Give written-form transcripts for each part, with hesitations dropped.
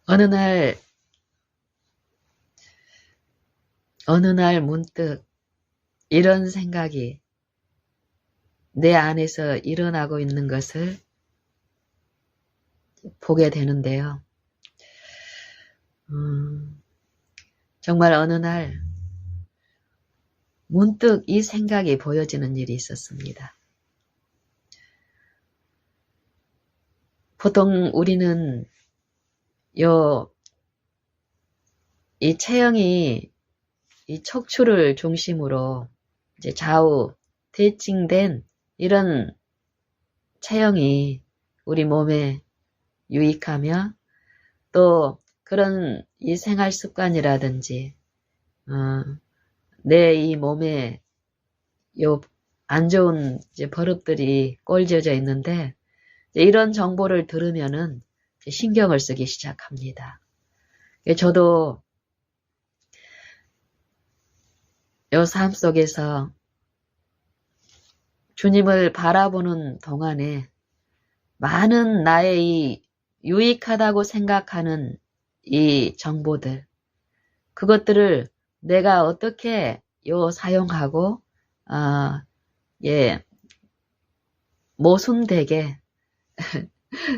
어느 날 문득 이런 생각이 내 안에서 일어나고 있는 것을 보게 되는데요. 정말 어느 날 문득 이 생각이 보여지는 일이 있었습니다. 보통 우리는 이 체형이 이 척추를 중심으로 이제 좌우 대칭된 이런 체형이 우리 몸에 유익하며 또 그런 이 생활 습관이라든지 내 이 몸에 요 안 좋은 이제 버릇들이 꼴져져 있는데 이런 정보를 들으면은 신경을 쓰기 시작합니다. 저도 요 삶 속에서 주님을 바라보는 동안에 많은 나의 이 유익하다고 생각하는 이 정보들, 그것들을 내가 어떻게 사용하고 모순되게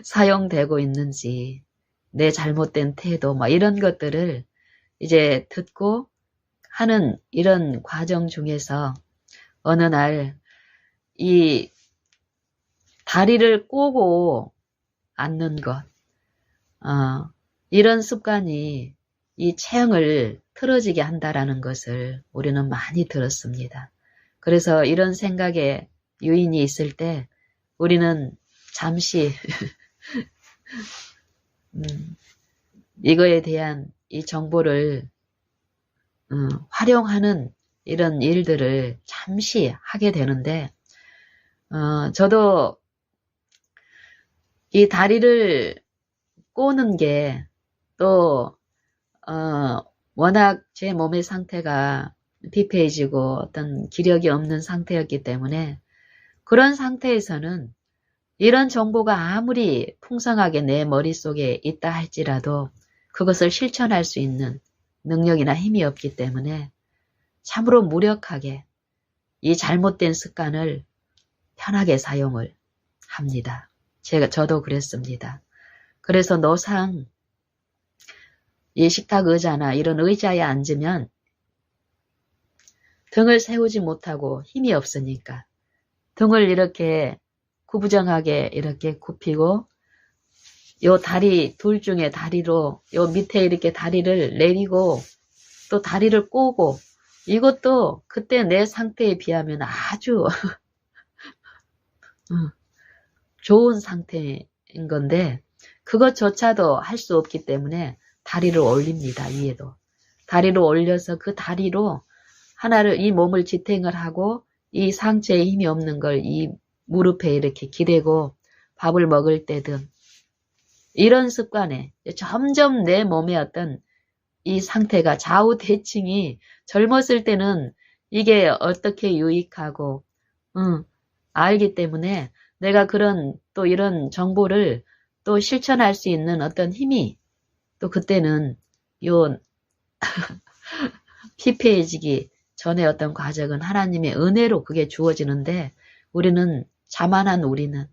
사용되고 있는지, 내 잘못된 태도 이런 것들을 이제 듣고 하는 이런 과정 중에서 어느 날 이 다리를 꼬고 앉는 것, 이런 습관이 이 체형을 틀어지게 한다라는 것을 우리는 많이 들었습니다. 그래서 이런 생각에 유인이 있을 때 우리는 잠시 이거에 대한 이 정보를 활용하는 이런 일들을 잠시 하게 되는데 저도 이 다리를 꼬는 게 또 워낙 제 몸의 상태가 피폐해지고 어떤 기력이 없는 상태였기 때문에 그런 상태에서는 이런 정보가 아무리 풍성하게 내 머릿속에 있다 할지라도 그것을 실천할 수 있는 능력이나 힘이 없기 때문에 참으로 무력하게 이 잘못된 습관을 편하게 사용을 합니다. 저도 그랬습니다. 그래서 노상 이 식탁 의자나 이런 의자에 앉으면 등을 세우지 못하고 힘이 없으니까 등을 이렇게 구부정하게 이렇게 굽히고 요 다리 둘 중에 다리로 요 밑에 이렇게 다리를 내리고 또 다리를 꼬고 이것도 그때 내 상태에 비하면 아주 좋은 상태인 건데 그것조차도 할 수 없기 때문에 다리를 올립니다. 위에도. 다리를 올려서 그 다리로 이 몸을 지탱을 하고 이 상체에 힘이 없는 걸 이 무릎에 이렇게 기대고 밥을 먹을 때든 이런 습관에 점점 내 몸의 어떤 이 상태가 좌우 대칭이 젊었을 때는 이게 어떻게 유익하고 알기 때문에 내가 또 이런 정보를 또 실천할 수 있는 어떤 힘이 또 그때는 피폐해지기 전에 어떤 과정은 하나님의 은혜로 그게 주어지는데 자만한 우리는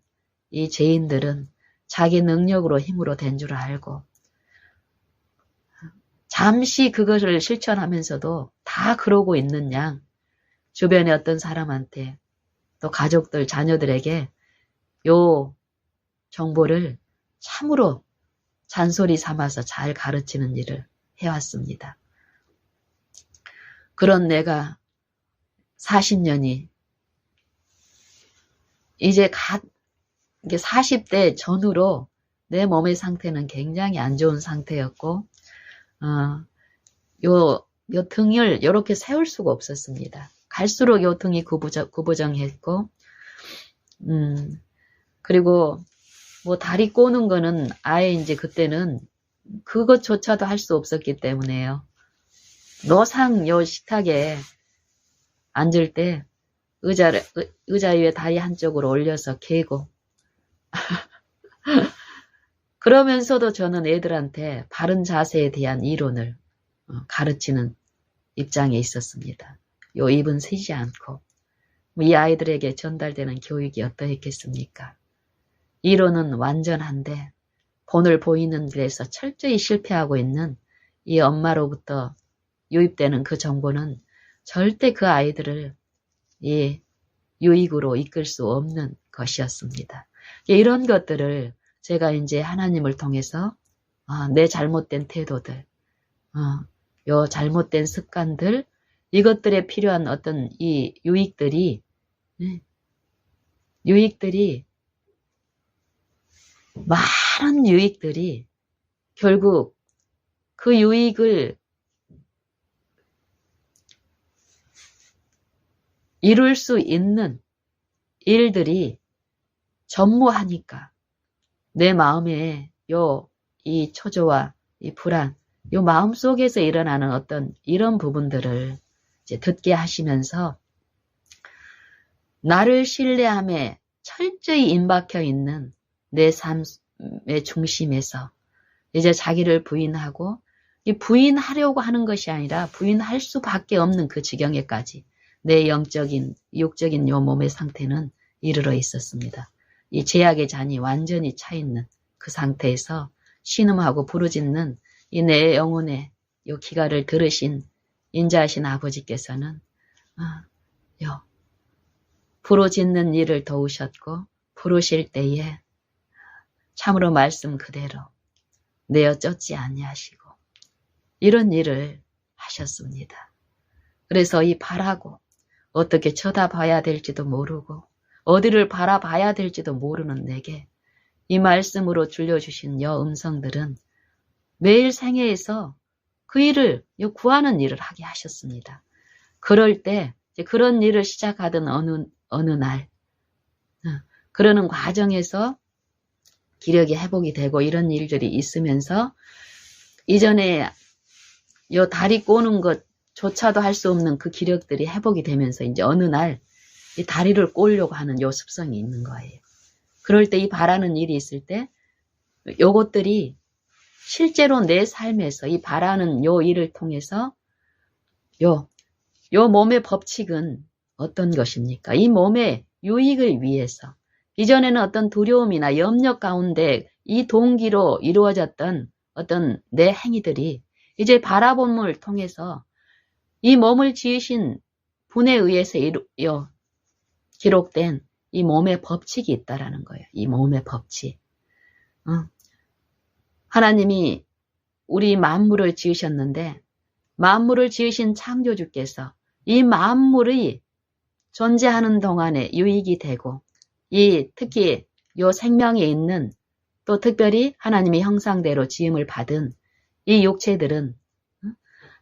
이 죄인들은 자기 능력으로 힘으로 된 줄 알고 잠시 그것을 실천하면서도 다 그러고 있는 양 주변의 어떤 사람한테 또 가족들 자녀들에게 요 정보를 참으로 잔소리 삼아서 잘 가르치는 일을 해왔습니다. 그런 내가 40년이 이제 40대 전후로 내 몸의 상태는 굉장히 안 좋은 상태였고 요 등을 이렇게 세울 수가 없었습니다. 갈수록 요 등이 구부정했고 그리고 다리 꼬는 거는 아예 이제 그때는 그것조차도 할 수 없었기 때문에요. 노상 요 식탁에 앉을 때 의자 위에 다리 한쪽으로 올려서 개고 그러면서도 저는 애들한테 바른 자세에 대한 이론을 가르치는 입장에 있었습니다. 요 입은 쓰지 않고 이 아이들에게 전달되는 교육이 어떠했겠습니까? 이론은 완전한데 본을 보이는 데서 철저히 실패하고 있는 이 엄마로부터 유입되는 그 정보는 절대 그 아이들을 이 유익으로 이끌 수 없는 것이었습니다. 이런 것들을 제가 이제 하나님을 통해서 내 잘못된 태도들, 요 잘못된 습관들, 이것들에 필요한 어떤 이 유익들이 많은 유익들이 결국 그 유익을 이룰 수 있는 일들이 전무하니까 내 마음에 이 초조와 이 불안, 요 마음 속에서 일어나는 어떤 이런 부분들을 이제 듣게 하시면서 나를 신뢰함에 철저히 임박혀 있는 내 삶의 중심에서 이제 자기를 부인하고 이 부인하려고 하는 것이 아니라 부인할 수밖에 없는 그 지경에까지 내 영적인, 육적인 요 몸의 상태는 이르러 있었습니다. 이 제약의 잔이 완전히 차 있는 그 상태에서 신음하고 부르짖는 이 내 영혼의 요 기가를 들으신 인자하신 아버지께서는 부르짖는 일을 도우셨고 부르실 때에 참으로 말씀 그대로 내어 쫓지 아니하시고 이런 일을 하셨습니다. 그래서 이 바라고 어떻게 쳐다봐야 될지도 모르고 어디를 바라봐야 될지도 모르는 내게 이 말씀으로 들려주신 여 음성들은 매일 생애에서 그 일을 구하는 일을 하게 하셨습니다. 그럴 때 그런 일을 시작하던 어느 날 그러는 과정에서 기력이 회복이 되고 이런 일들이 있으면서 이전에 요 다리 꼬는 것조차도 할 수 없는 그 기력들이 회복이 되면서 이제 어느 날 이 다리를 꼬려고 하는 요 습성이 있는 거예요. 그럴 때 이 바라는 일이 있을 때 요것들이 실제로 내 삶에서 이 바라는 요 일을 통해서 요 몸의 법칙은 어떤 것입니까? 이 몸의 유익을 위해서 이전에는 어떤 두려움이나 염려 가운데 이 동기로 이루어졌던 어떤 내 행위들이 이제 바라봄을 통해서 이 몸을 지으신 분에 의해서 기록된 이 몸의 법칙이 있다라는 거예요. 이 몸의 법칙. 하나님이 우리 만물을 지으셨는데 만물을 지으신 창조주께서 이 만물이 존재하는 동안에 유익이 되고 특히 요 생명에 있는 또 특별히 하나님의 형상대로 지음을 받은 이 육체들은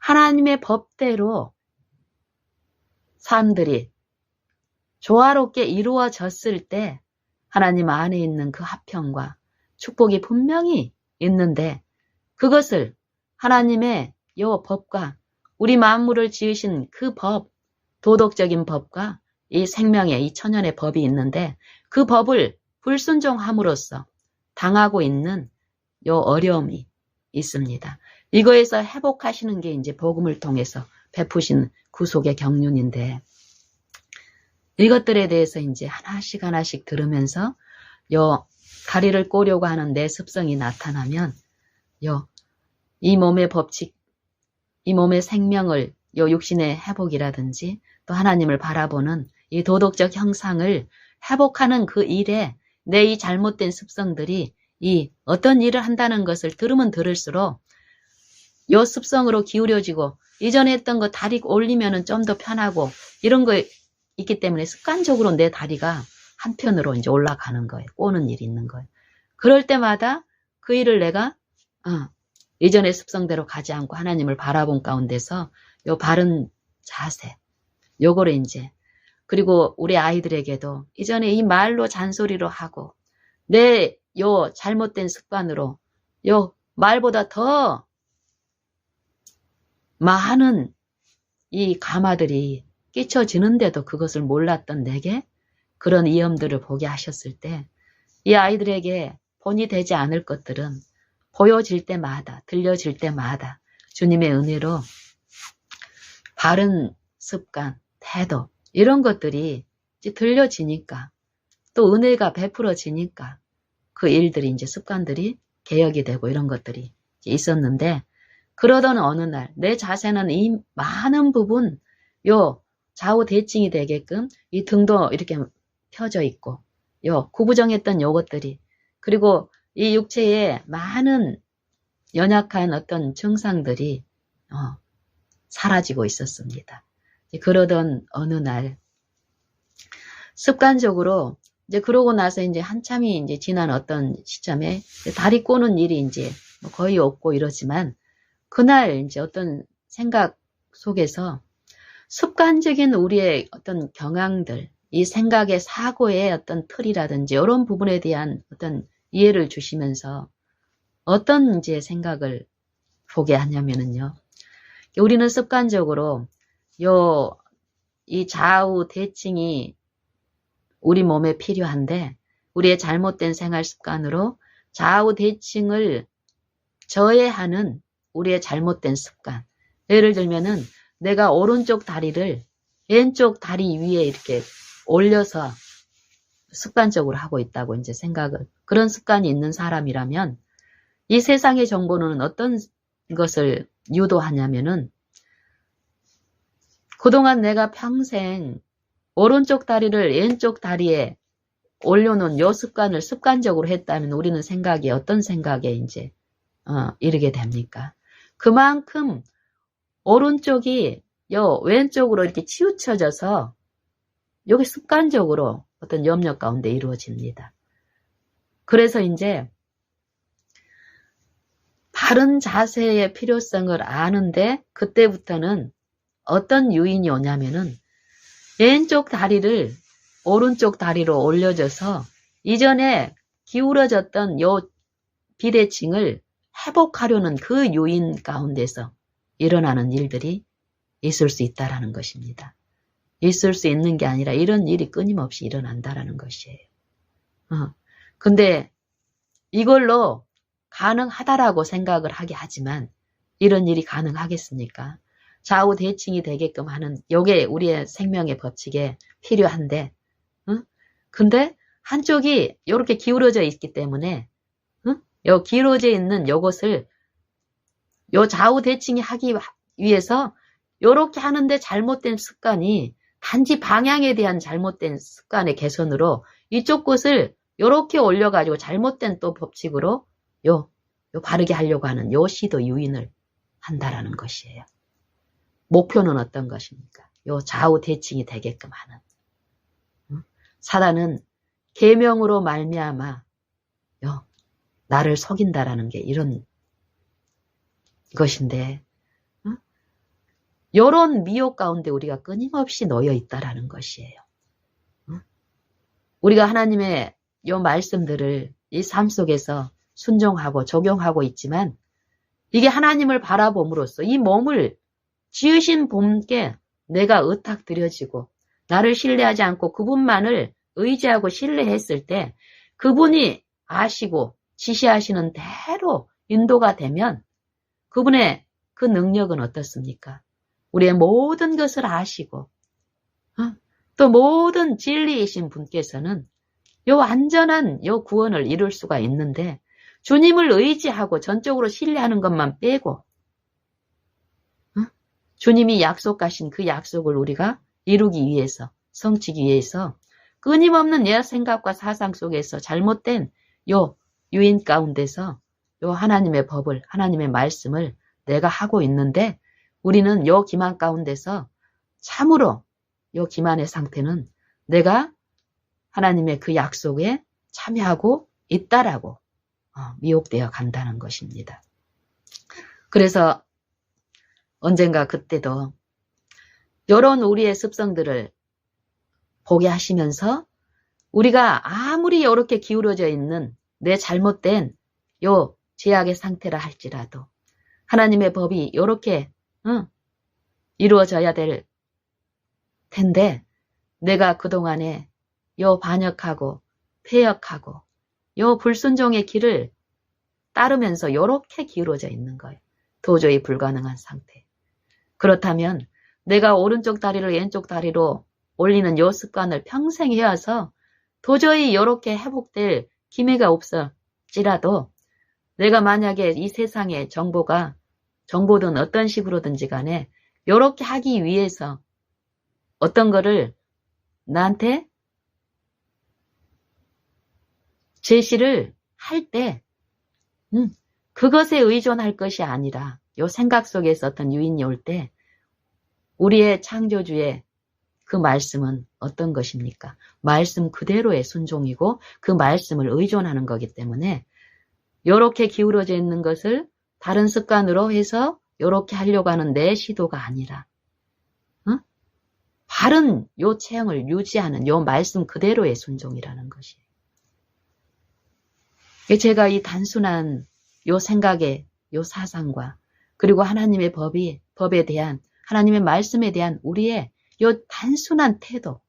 하나님의 법대로 삶들이 조화롭게 이루어졌을 때 하나님 안에 있는 그 화평과 축복이 분명히 있는데 그것을 하나님의 요 법과 우리 만물을 지으신 그 법, 도덕적인 법과 이 생명의 이 천연의 법이 있는데 그 법을 불순종함으로써 당하고 있는 요 어려움이 있습니다. 이거에서 회복하시는 게 이제 복음을 통해서 베푸신 구속의 경륜인데 이것들에 대해서 이제 하나씩 들으면서 요 다리를 꼬려고 하는 내 습성이 나타나면 이 몸의 법칙, 이 몸의 생명을 요 육신의 회복이라든지 또 하나님을 바라보는 이 도덕적 형상을 회복하는 그 일에 내 이 잘못된 습성들이 이 어떤 일을 한다는 것을 들으면 들을수록 요 습성으로 기울여지고 이전에 했던 거 다리 올리면은 좀 더 편하고 이런 거 있기 때문에 습관적으로 내 다리가 한편으로 이제 올라가는 거예요. 꼬는 일이 있는 거예요. 그럴 때마다 그 일을 내가 이전의 습성대로 가지 않고 하나님을 바라본 가운데서 요 바른 자세, 요거를 이제 그리고 우리 아이들에게도 이전에 이 말로 잔소리로 하고 내 요 잘못된 습관으로 요 말보다 더 많은 이 가마들이 끼쳐지는데도 그것을 몰랐던 내게 그런 위험들을 보게 하셨을 때 이 아이들에게 본이 되지 않을 것들은 보여질 때마다, 들려질 때마다 주님의 은혜로 바른 습관, 태도 이런 것들이 이제 들려지니까 또 은혜가 베풀어지니까 그 일들이 이제 습관들이 개혁이 되고 이런 것들이 있었는데 그러던 어느 날 내 자세는 이 많은 부분 요 좌우 대칭이 되게끔 이 등도 이렇게 펴져 있고 요 구부정했던 요것들이 그리고 이 육체에 많은 연약한 어떤 증상들이 사라지고 있었습니다. 그러던 어느 날 습관적으로 이제 그러고 나서 이제 한참이 이제 지난 어떤 시점에 다리 꼬는 일이 이제 거의 없고 이러지만 그날 이제 어떤 생각 속에서 습관적인 우리의 어떤 경향들, 이 생각의 사고의 어떤 틀이라든지 이런 부분에 대한 어떤 이해를 주시면서 어떤 이제 생각을 보게 하냐면은요. 우리는 습관적으로 이 좌우 대칭이 우리 몸에 필요한데 우리의 잘못된 생활 습관으로 좌우 대칭을 저해하는 우리의 잘못된 습관. 예를 들면은 내가 오른쪽 다리를 왼쪽 다리 위에 이렇게 올려서 습관적으로 하고 있다고 이제 생각을 그런 습관이 있는 사람이라면 이 세상의 정보는 어떤 것을 유도하냐면은 그동안 내가 평생 오른쪽 다리를 왼쪽 다리에 올려놓은 요 습관을 습관적으로 했다면 우리는 생각이 어떤 생각에 이제 이르게 됩니까? 그만큼 오른쪽이 요 왼쪽으로 이렇게 치우쳐져서 요게 습관적으로 어떤 염려 가운데 이루어집니다. 그래서 이제 바른 자세의 필요성을 아는데 그때부터는 어떤 요인이 오냐면은 왼쪽 다리를 오른쪽 다리로 올려줘서 이전에 기울어졌던 요 비대칭을 회복하려는 그 요인 가운데서 일어나는 일들이 있을 수 있다라는 것입니다. 있을 수 있는 게 아니라 이런 일이 끊임없이 일어난다라는 것이에요. 근데 이걸로 가능하다라고 생각을 하게 하지만 이런 일이 가능하겠습니까? 좌우 대칭이 되게끔 하는 요게 우리의 생명의 법칙에 필요한데 근데 한쪽이 이렇게 기울어져 있기 때문에 요 기울어져 있는 요것을 요 좌우 대칭이 하기 위해서 요렇게 하는데 잘못된 습관이 단지 방향에 대한 잘못된 습관의 개선으로 이쪽 것을 요렇게 올려가지고 잘못된 또 법칙으로 요 바르게 하려고 하는 요 시도 유인을 한다라는 것이에요. 목표는 어떤 것입니까? 요 좌우 대칭이 되게끔 하는. 사단은 계명으로 말미암아 나를 속인다라는 게 이런 것인데 이런 미혹 가운데 우리가 끊임없이 놓여 있다라는 것이에요. 우리가 하나님의 요 말씀들을 이 삶 속에서 순종하고 적용하고 있지만 이게 하나님을 바라봄으로써 이 몸을 지으신 분께 내가 의탁드려지고 나를 신뢰하지 않고 그분만을 의지하고 신뢰했을 때 그분이 아시고 지시하시는 대로 인도가 되면 그분의 그 능력은 어떻습니까? 우리의 모든 것을 아시고 또 모든 진리이신 분께서는 요 완전한 요 구원을 이룰 수가 있는데 주님을 의지하고 전적으로 신뢰하는 것만 빼고 주님이 약속하신 그 약속을 우리가 이루기 위해서 성취기 위해서 끊임없는 내 생각과 사상 속에서 잘못된 요 유인 가운데서 요 하나님의 법을 하나님의 말씀을 내가 하고 있는데 우리는 요 기만 가운데서 참으로 요 기만의 상태는 내가 하나님의 그 약속에 참여하고 있다라고 미혹되어 간다는 것입니다. 그래서 언젠가 그때도 이런 우리의 습성들을 보게 하시면서 우리가 아무리 이렇게 기울어져 있는 내 잘못된 요 죄악의 상태라 할지라도 하나님의 법이 이렇게 이루어져야 될 텐데 내가 그동안에 요 반역하고 폐역하고 요 불순종의 길을 따르면서 요렇게 기울어져 있는 거예요. 도저히 불가능한 상태. 그렇다면 내가 오른쪽 다리를 왼쪽 다리로 올리는 요 습관을 평생 해와서 도저히 요렇게 회복될 기미가 없을지라도 내가 만약에 이 세상에 정보든 어떤 식으로든지 간에 요렇게 하기 위해서 어떤 거를 나한테 제시를 할 때 그것에 의존할 것이 아니라 요 생각 속에서 어떤 유인이 올 때 우리의 창조주의 그 말씀은 어떤 것입니까? 말씀 그대로의 순종이고 그 말씀을 의존하는 거기 때문에 요렇게 기울어져 있는 것을 다른 습관으로 해서 요렇게 하려고 하는 내 시도가 아니라 바른 요 체형을 유지하는 요 말씀 그대로의 순종이라는 것이에요. 제가 이 단순한 요 생각의 요 사상과 그리고 하나님의 법에 대한 하나님의 말씀에 대한 우리의 요 단순한 태도,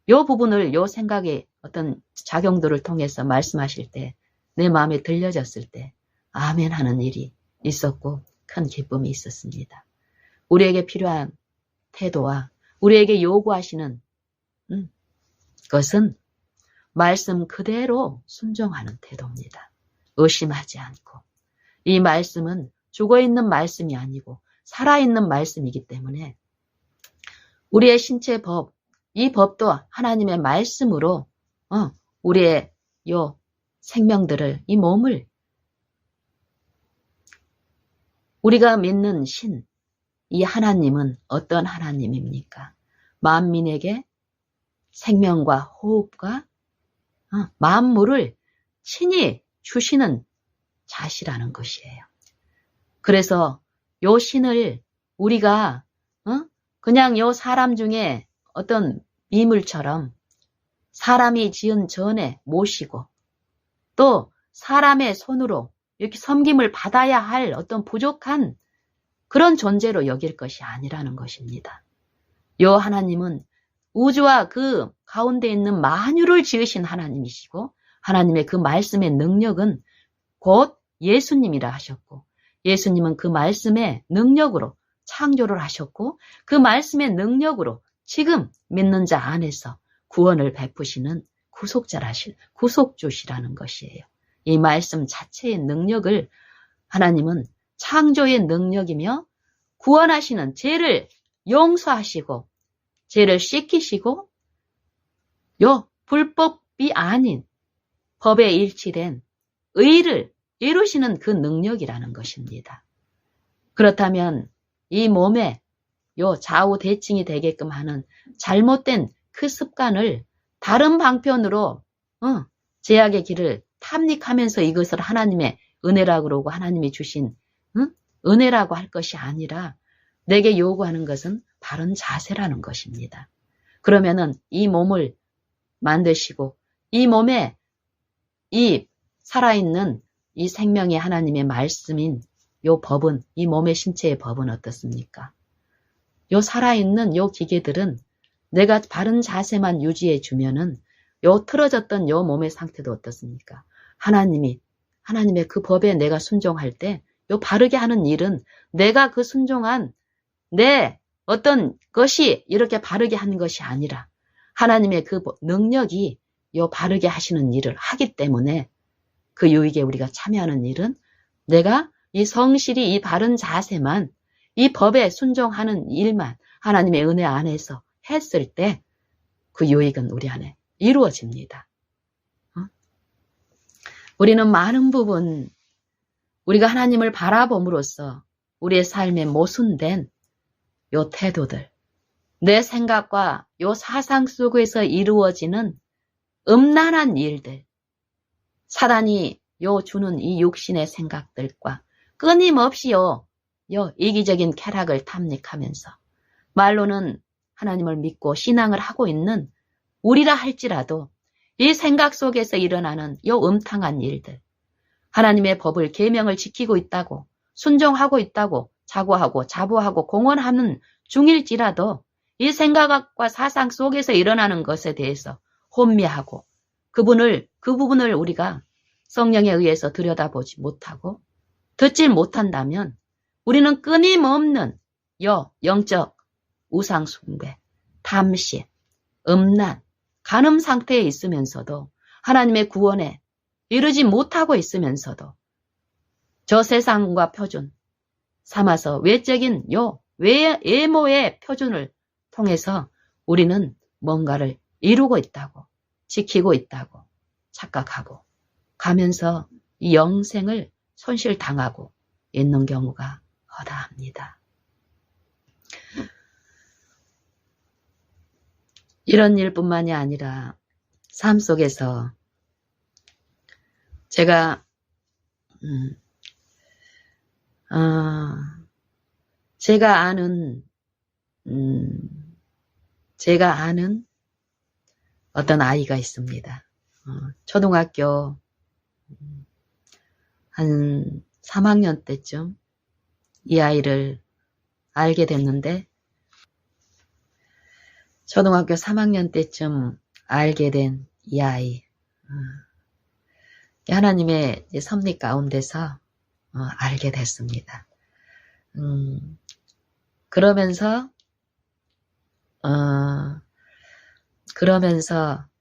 요 부분을 요 생각의 어떤 작용들을 통해서 말씀하실 때 내 마음에 들려졌을 때 아멘 하는 일이 있었고 큰 기쁨이 있었습니다. 우리에게 필요한 태도와 우리에게 요구하시는 것은 말씀 그대로 순종하는 태도입니다. 의심하지 않고 이 말씀은 죽어있는 말씀이 아니고 살아있는 말씀이기 때문에 우리의 신체 법, 이 법도 하나님의 말씀으로 우리의 요 생명들을, 이 몸을 우리가 믿는 신, 이 하나님은 어떤 하나님입니까? 만민에게 생명과 호흡과 만물을 친히 주시는 자시라는 것이에요. 그래서 요 신을 우리가 그냥 요 사람 중에 어떤 미물처럼 사람이 지은 전에 모시고 또 사람의 손으로 이렇게 섬김을 받아야 할 어떤 부족한 그런 존재로 여길 것이 아니라는 것입니다. 요 하나님은 우주와 그 가운데 있는 만유를 지으신 하나님이시고 하나님의 그 말씀의 능력은 곧 예수님이라 하셨고 예수님은 그 말씀의 능력으로 창조를 하셨고 그 말씀의 능력으로 지금 믿는 자 안에서 구원을 베푸시는 구속주시라는 것이에요. 이 말씀 자체의 능력을 하나님은 창조의 능력이며 구원하시는 죄를 용서하시고 죄를 씻기시고 요 불법이 아닌 법에 일치된 의를 이루시는 그 능력이라는 것입니다. 그렇다면 이 몸에 요 좌우 대칭이 되게끔 하는 잘못된 그 습관을 다른 방편으로 제약의 길을 탐닉하면서 이것을 하나님의 은혜라고 그러고 하나님이 주신 은혜라고 할 것이 아니라 내게 요구하는 것은 바른 자세라는 것입니다. 그러면은 이 몸을 만드시고 이 몸에 이 살아있는 이 생명의 하나님의 말씀인 요 법은 이 몸의 신체의 법은 어떻습니까? 요 살아있는 요 기계들은 내가 바른 자세만 유지해 주면은 요 틀어졌던 요 몸의 상태도 어떻습니까? 하나님의 그 법에 내가 순종할 때 요 바르게 하는 일은 내가 그 순종한 내 어떤 것이 이렇게 바르게 하는 것이 아니라 하나님의 그 능력이 요 바르게 하시는 일을 하기 때문에 그 유익에 우리가 참여하는 일은 내가 이 성실히 이 바른 자세만 이 법에 순종하는 일만 하나님의 은혜 안에서 했을 때 그 유익은 우리 안에 이루어집니다. 우리는 많은 부분 우리가 하나님을 바라봄으로써 우리의 삶에 모순된 요 태도들, 내 생각과 요 사상 속에서 이루어지는 음란한 일들, 사단이 요 주는 이 육신의 생각들과 끊임없이 요 이기적인 쾌락을 탐닉하면서 말로는 하나님을 믿고 신앙을 하고 있는 우리라 할지라도 이 생각 속에서 일어나는 요 음탕한 일들, 하나님의 법을 계명을 지키고 있다고 순종하고 있다고 자고하고 자부하고 공언하는 중일지라도 이 생각과 사상 속에서 일어나는 것에 대해서 혼미하고 그 부분을 우리가 성령에 의해서 들여다보지 못하고 듣질 못한다면 우리는 끊임없는 영적 우상 숭배, 탐심, 음란, 간음 상태에 있으면서도 하나님의 구원에 이르지 못하고 있으면서도 저 세상과 표준 삼아서 외적인 외모의 표준을 통해서 우리는 뭔가를 이루고 있다고, 지키고 있다고 착각하고 가면서 이 영생을 손실당하고 있는 경우가 허다합니다. 이런 일뿐만이 아니라 삶 속에서 제가 제가 아는 어떤 아이가 있습니다. 초등학교 한 3학년 때쯤 이 아이를 알게 됐는데, 초등학교 3학년 때쯤 알게 된 이 아이, 하나님의 섭리 가운데서 알게 됐습니다. 그러면서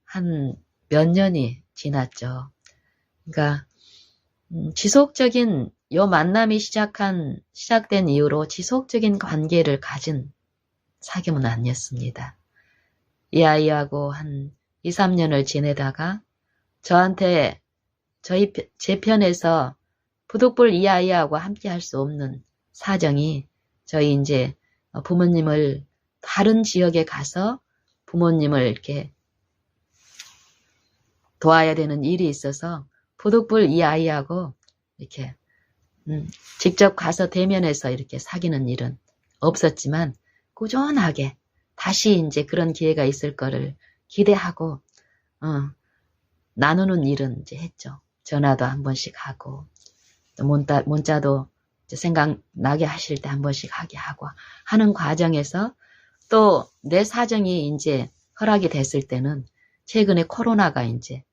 한 몇 년이 지났죠. 그러니까 지속적인 요 만남이 시작된 이후로 지속적인 관계를 가진 사귐은 아니었습니다. 이 아이하고 한 2, 3년을 지내다가 저한테 제 편에서 부득불 이 아이하고 함께 할 수 없는 사정이, 저희 이제 부모님을 다른 지역에 가서 부모님을 이렇게 도와야 되는 일이 있어서 부득불 이 아이하고 이렇게 직접 가서 대면해서 이렇게 사귀는 일은 없었지만 꾸준하게 다시 이제 그런 기회가 있을 거를 기대하고 나누는 일은 이제 했죠. 전화도 한 번씩 하고 또 문자도 이제 생각나게 하실 때 한 번씩 하게 하고 하는 과정에서 또 내 사정이 이제 허락이 됐을 때는 최근에 코로나가 이제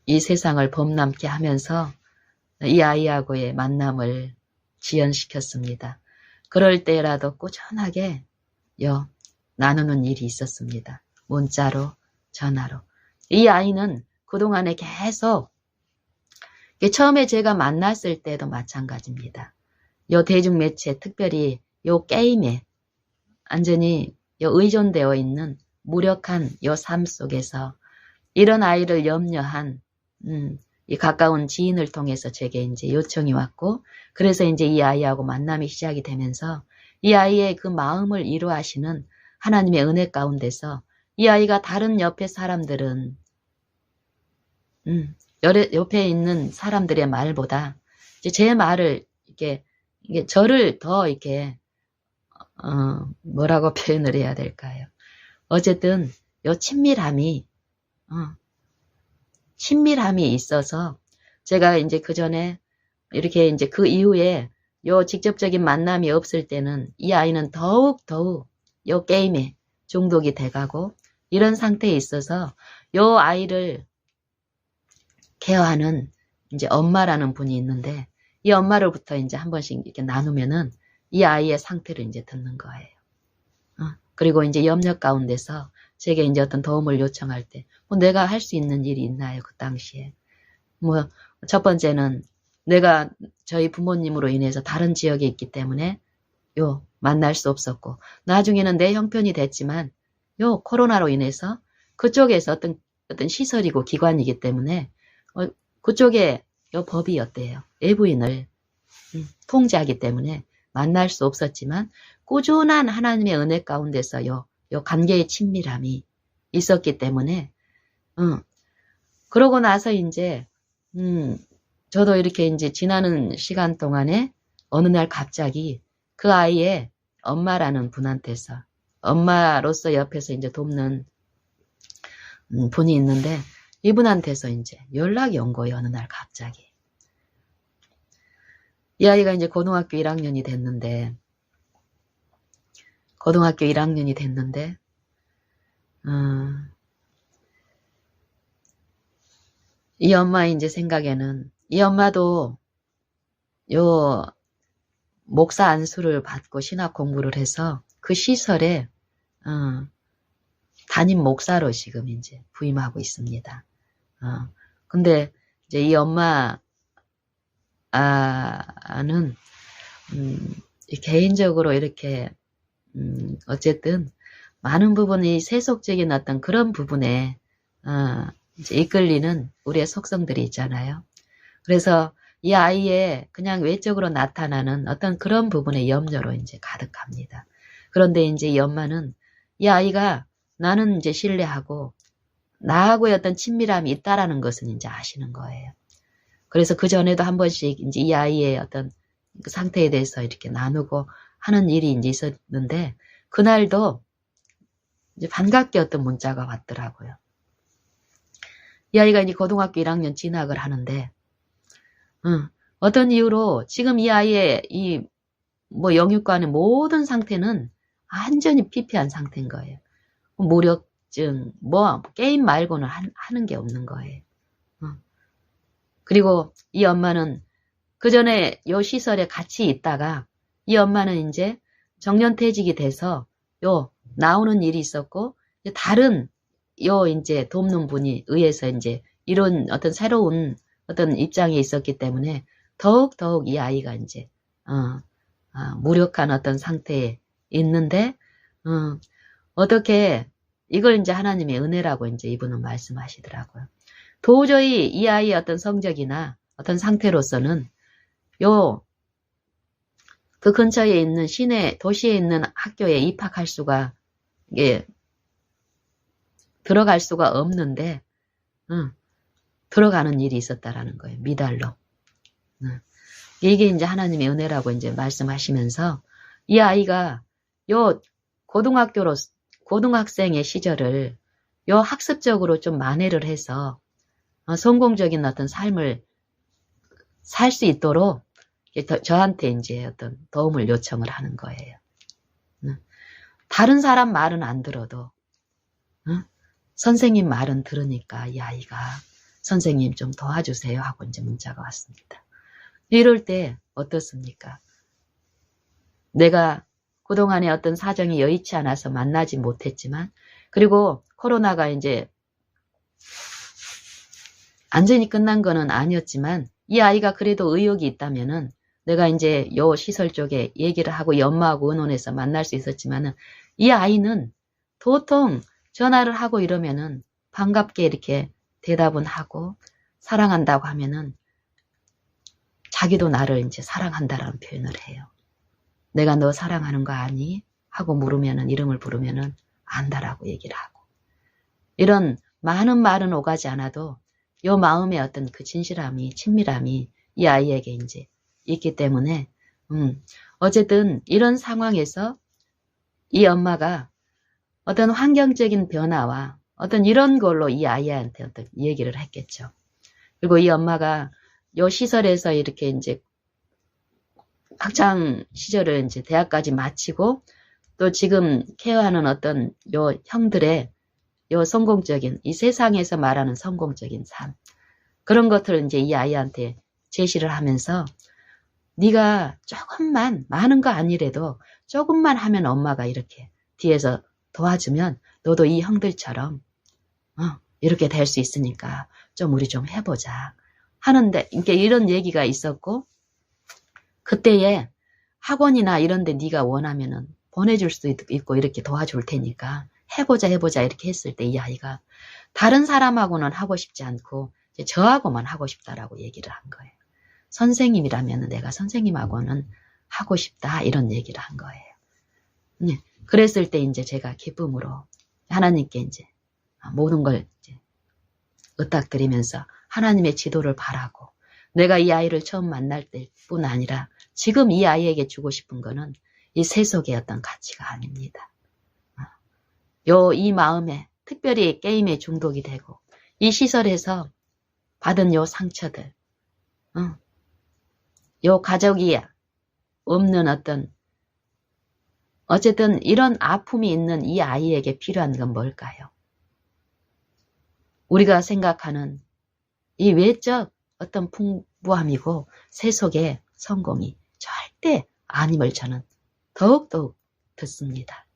이 세상을 범람케 하면서 이 아이하고의 만남을 지연시켰습니다. 그럴 때라도 꾸준하게 나누는 일이 있었습니다. 문자로, 전화로. 이 아이는 그동안에 계속, 처음에 제가 만났을 때도 마찬가지입니다. 대중매체, 특별히 게임에 완전히 의존되어 있는 무력한 삶 속에서 이런 아이를 염려한 이 가까운 지인을 통해서 제게 이제 요청이 왔고, 그래서 이제 이 아이하고 만남이 시작이 되면서 이 아이의 그 마음을 이루하시는 하나님의 은혜 가운데서 이 아이가 다른 옆에 사람들은 옆에 있는 사람들의 말보다 이제 제 말을 이게 저를 더 이렇게 뭐라고 표현을 해야 될까요? 어쨌든 친밀함이 있어서 제가 이제 그 전에 이렇게 이제 그 이후에 직접적인 만남이 없을 때는 이 아이는 더욱 게임에 중독이 돼가고 이런 상태에 있어서 아이를 케어하는 이제 엄마라는 분이 있는데, 이 엄마로부터 이제 한 번씩 이렇게 나누면은 이 아이의 상태를 이제 듣는 거예요. 그리고 이제 염려 가운데서 제게 이제 어떤 도움을 요청할 때, 내가 할 수 있는 일이 있나요? 그 당시에. 첫 번째는 내가 저희 부모님으로 인해서 다른 지역에 있기 때문에 만날 수 없었고, 나중에는 내 형편이 됐지만 코로나로 인해서 그쪽에서 어떤 시설이고 기관이기 때문에 그쪽에 법이 어때요? 외부인을 통제하기 때문에 만날 수 없었지만 꾸준한 하나님의 은혜 가운데서 관계의 친밀함이 있었기 때문에 그러고 나서 이제 저도 이렇게 이제 지나는 시간 동안에 어느 날 갑자기 그 아이의 엄마라는 분한테서, 엄마로서 옆에서 이제 돕는 분이 있는데, 이분한테서 이제 연락이 온 거예요. 어느 날 갑자기. 이 아이가 이제 고등학교 1학년이 됐는데 이 엄마 이제 생각에는 이 엄마도 요 목사 안수를 받고 신학 공부를 해서 그 시설에 담임 목사로 지금 이제 부임하고 있습니다. 근데 이제 이 엄마는 개인적으로 이렇게 어쨌든 많은 부분이 세속적인 어떤 그런 부분에 이제 이끌리는 우리의 속성들이 있잖아요. 그래서 이 아이의 그냥 외적으로 나타나는 어떤 그런 부분의 염려로 이제 가득합니다. 그런데 이제 이 엄마는 이 아이가 나는 이제 신뢰하고 나하고의 어떤 친밀함이 있다라는 것은 이제 아시는 거예요. 그래서 그 전에도 한 번씩 이제 이 아이의 어떤 그 상태에 대해서 이렇게 나누고 하는 일이 이제 있었는데 그날도 이제 반갑게 어떤 문자가 왔더라고요. 이 아이가 이제 고등학교 1학년 진학을 하는데 어떤 이유로 지금 이 아이의 이 뭐 영유관의 모든 상태는 완전히 피폐한 상태인 거예요. 무력증, 뭐 게임 말고는 하는 게 없는 거예요. 그리고 이 엄마는 그 전에 요 시설에 같이 있다가 이 엄마는 이제 정년퇴직이 돼서 요 나오는 일이 있었고 다른 요 이제 돕는 분이 의해서 이제 이런 어떤 새로운 어떤 입장에 있었기 때문에 더욱 이 아이가 이제 무력한 어떤 상태에 있는데 어떻게 이걸 이제 하나님의 은혜라고 이제 이분은 말씀하시더라고요. 도저히 이 아이의 어떤 성적이나 어떤 상태로서는 그 근처에 있는 시내 도시에 있는 학교에 입학할 수가 들어갈 수가 없는데 들어가는 일이 있었다라는 거예요. 미달로. 이게 이제 하나님의 은혜라고 이제 말씀하시면서 이 아이가 요 고등학생의 시절을 요 학습적으로 좀 만회를 해서 성공적인 어떤 삶을 살 수 있도록 저한테 이제 어떤 도움을 요청을 하는 거예요. 다른 사람 말은 안 들어도 선생님 말은 들으니까 이 아이가 선생님 좀 도와주세요 하고 이제 문자가 왔습니다. 이럴 때 어떻습니까? 내가 그동안에 어떤 사정이 여의치 않아서 만나지 못했지만 그리고 코로나가 이제 완전히 끝난 거는 아니었지만 이 아이가 그래도 의욕이 있다면은 내가 이제 요 시설 쪽에 얘기를 하고 이 엄마하고 의논해서 만날 수 있었지만은 이 아이는 도통 전화를 하고 이러면은 반갑게 이렇게 대답은 하고 사랑한다고 하면은 자기도 나를 이제 사랑한다라는 표현을 해요. 내가 너 사랑하는 거 아니? 하고 물으면은 이름을 부르면은 안다라고 얘기를 하고 이런 많은 말은 오가지 않아도 요 마음의 어떤 그 진실함이 친밀함이 이 아이에게 이제 있기 때문에 어쨌든 이런 상황에서 이 엄마가 어떤 환경적인 변화와 어떤 이런 걸로 이 아이한테 어떤 얘기를 했겠죠. 그리고 이 엄마가 요 시설에서 이렇게 이제 학창 시절을 이제 대학까지 마치고 또 지금 케어하는 어떤 요 형들의 요 성공적인 이 세상에서 말하는 성공적인 삶 그런 것들을 이제 이 아이한테 제시를 하면서 네가 조금만 많은 거 아니래도 조금만 하면 엄마가 이렇게 뒤에서 도와주면 너도 이 형들처럼 이렇게 될 수 있으니까 좀 우리 좀 해보자 하는데 이런 얘기가 있었고 그때에 학원이나 이런 데 네가 원하면은 보내줄 수도 있고 이렇게 도와줄 테니까 해보자 이렇게 했을 때 이 아이가 다른 사람하고는 하고 싶지 않고 저하고만 하고 싶다라고 얘기를 한 거예요. 선생님이라면 내가 선생님하고는 하고 싶다 이런 얘기를 한 거예요. 네. 그랬을 때 이제 제가 기쁨으로 하나님께 이제 모든 걸 이제 의탁드리면서 하나님의 지도를 바라고 내가 이 아이를 처음 만날 때뿐 아니라 지금 이 아이에게 주고 싶은 거는 이 세속의 어떤 가치가 아닙니다. 이 마음에 특별히 게임에 중독이 되고 이 시설에서 받은 요 상처들 요 가족이 없는 어쨌든 이런 아픔이 있는 이 아이에게 필요한 건 뭘까요? 우리가 생각하는 이 외적 어떤 풍부함이고 세속의 성공이 절대 아님을 저는 더욱더욱 듣습니다.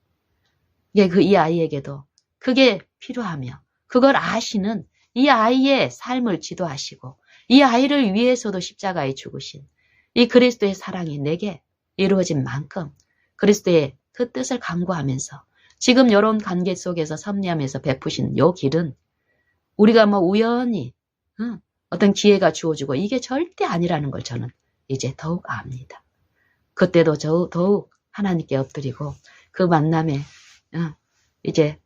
이 아이에게도 그게 필요하며 그걸 아시는 이 아이의 삶을 지도하시고 이 아이를 위해서도 십자가에 죽으신 이 그리스도의 사랑이 내게 이루어진 만큼 그리스도의 그 뜻을 간구하면서 지금 이런 관계 속에서 섭리하면서 베푸신 요 길은 우리가 뭐 우연히 어떤 기회가 주어지고 이게 절대 아니라는 걸 저는 이제 더욱 압니다. 그때도 더욱 하나님께 엎드리고 그 만남에 이제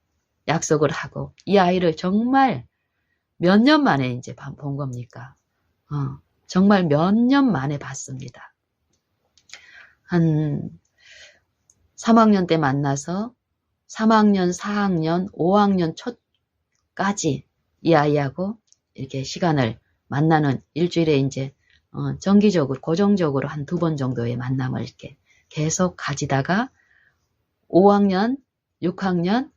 약속을 하고 이 아이를 정말 몇 년 만에 이제 본 겁니까? 정말 몇 년 만에 봤습니다. 한 3학년 때 만나서 3학년, 4학년, 5학년 초까지 이 아이하고 이렇게 시간을 만나는 일주일에 이제 정기적으로 고정적으로 한 2번 정도의 만남을 이렇게 계속 가지다가 5학년, 6학년,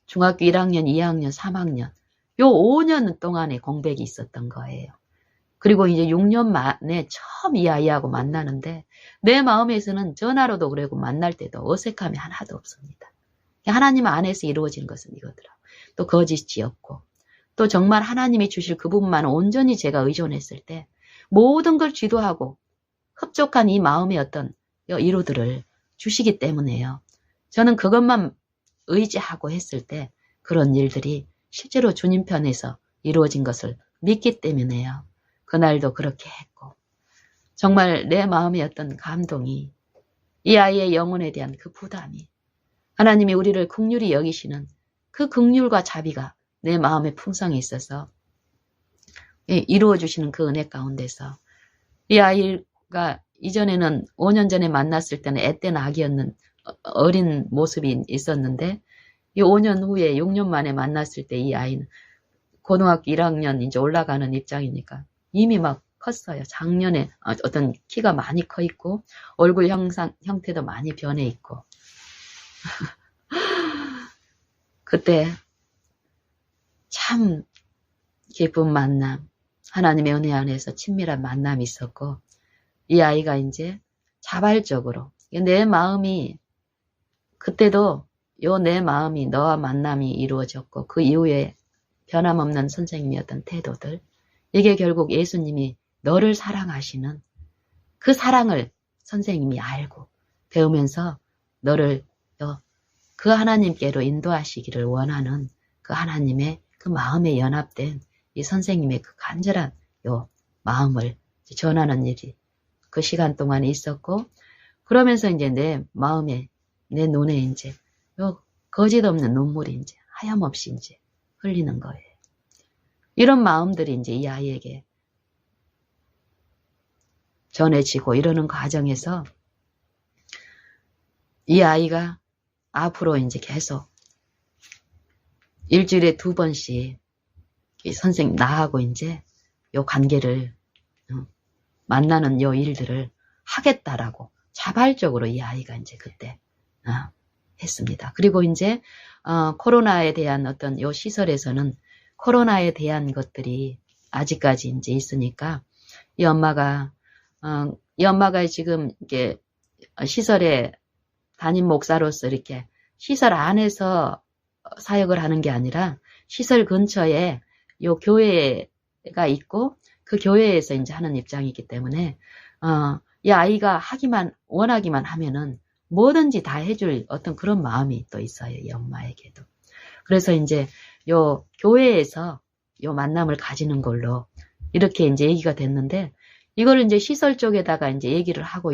중학교 1학년, 2학년, 3학년 요 5년 동안의 공백이 있었던 거예요. 그리고 이제 6년 만에 처음 이 아이하고 만나는데 내 마음에서는 전화로도 그러고 만날 때도 어색함이 하나도 없습니다. 하나님 안에서 이루어진 것은 이거더라. 또 거짓이 없고 또 정말 하나님이 주실 그 부분만 온전히 제가 의존했을 때 모든 걸 지도하고 흡족한 이 마음의 어떤 이루들을 주시기 때문에요. 저는 그것만 의지하고 했을 때 그런 일들이 실제로 주님 편에서 이루어진 것을 믿기 때문에요. 그날도 그렇게 했고 정말 내 마음의 어떤 감동이 이 아이의 영혼에 대한 그 부담이 하나님이 우리를 긍휼히 여기시는 그 긍휼과 자비가 내 마음에 풍성히 있어서 이루어주시는 그 은혜 가운데서 이 아이가 이전에는 5년 전에 만났을 때는 앳된 아기였는 어린 모습이 있었는데 이 5년 후에 6년 만에 만났을 때 이 아이는 고등학교 1학년 이제 올라가는 입장이니까 이미 막 컸어요. 작년에 어떤 키가 많이 커 있고 얼굴 형태도 많이 변해 있고 그때 참 기쁜 만남, 하나님의 은혜 안에서 친밀한 만남이 있었고 이 아이가 이제 자발적으로 내 마음이 그때도 내 마음이 너와 만남이 이루어졌고 그 이후에 변함없는 선생님이었던 태도들 이게 결국 예수님이 너를 사랑하시는 그 사랑을 선생님이 알고 배우면서 너를 그 하나님께로 인도하시기를 원하는 그 하나님의 그 마음에 연합된 이 선생님의 그 간절한 마음을 전하는 일이 그 시간 동안에 있었고 그러면서 이제 내 마음에 내 눈에 이제 거짓 없는 눈물이 이제 하염없이 이제 흘리는 거예요. 이런 마음들이 이제 이 아이에게 전해지고 이러는 과정에서 이 아이가 앞으로 이제 계속 일주일에 2번씩 선생님 나하고 이제 요 관계를 만나는 요 일들을 하겠다라고 자발적으로 이 아이가 이제 그때 했습니다. 그리고 이제 코로나에 대한 어떤 요 시설에서는 코로나에 대한 것들이 아직까지 이제 있으니까 이 엄마가 지금 이게 시설에 담임 목사로서 이렇게 시설 안에서 사역을 하는 게 아니라 시설 근처에 요 교회가 있고 그 교회에서 이제 하는 입장이기 때문에 이 아이가 원하기만 하면은 뭐든지 다 해줄 어떤 그런 마음이 또 있어요. 이 엄마에게도. 그래서 이제 요 교회에서 요 만남을 가지는 걸로 이렇게 이제 얘기가 됐는데 이걸 이제 시설 쪽에다가 이제 얘기를 하고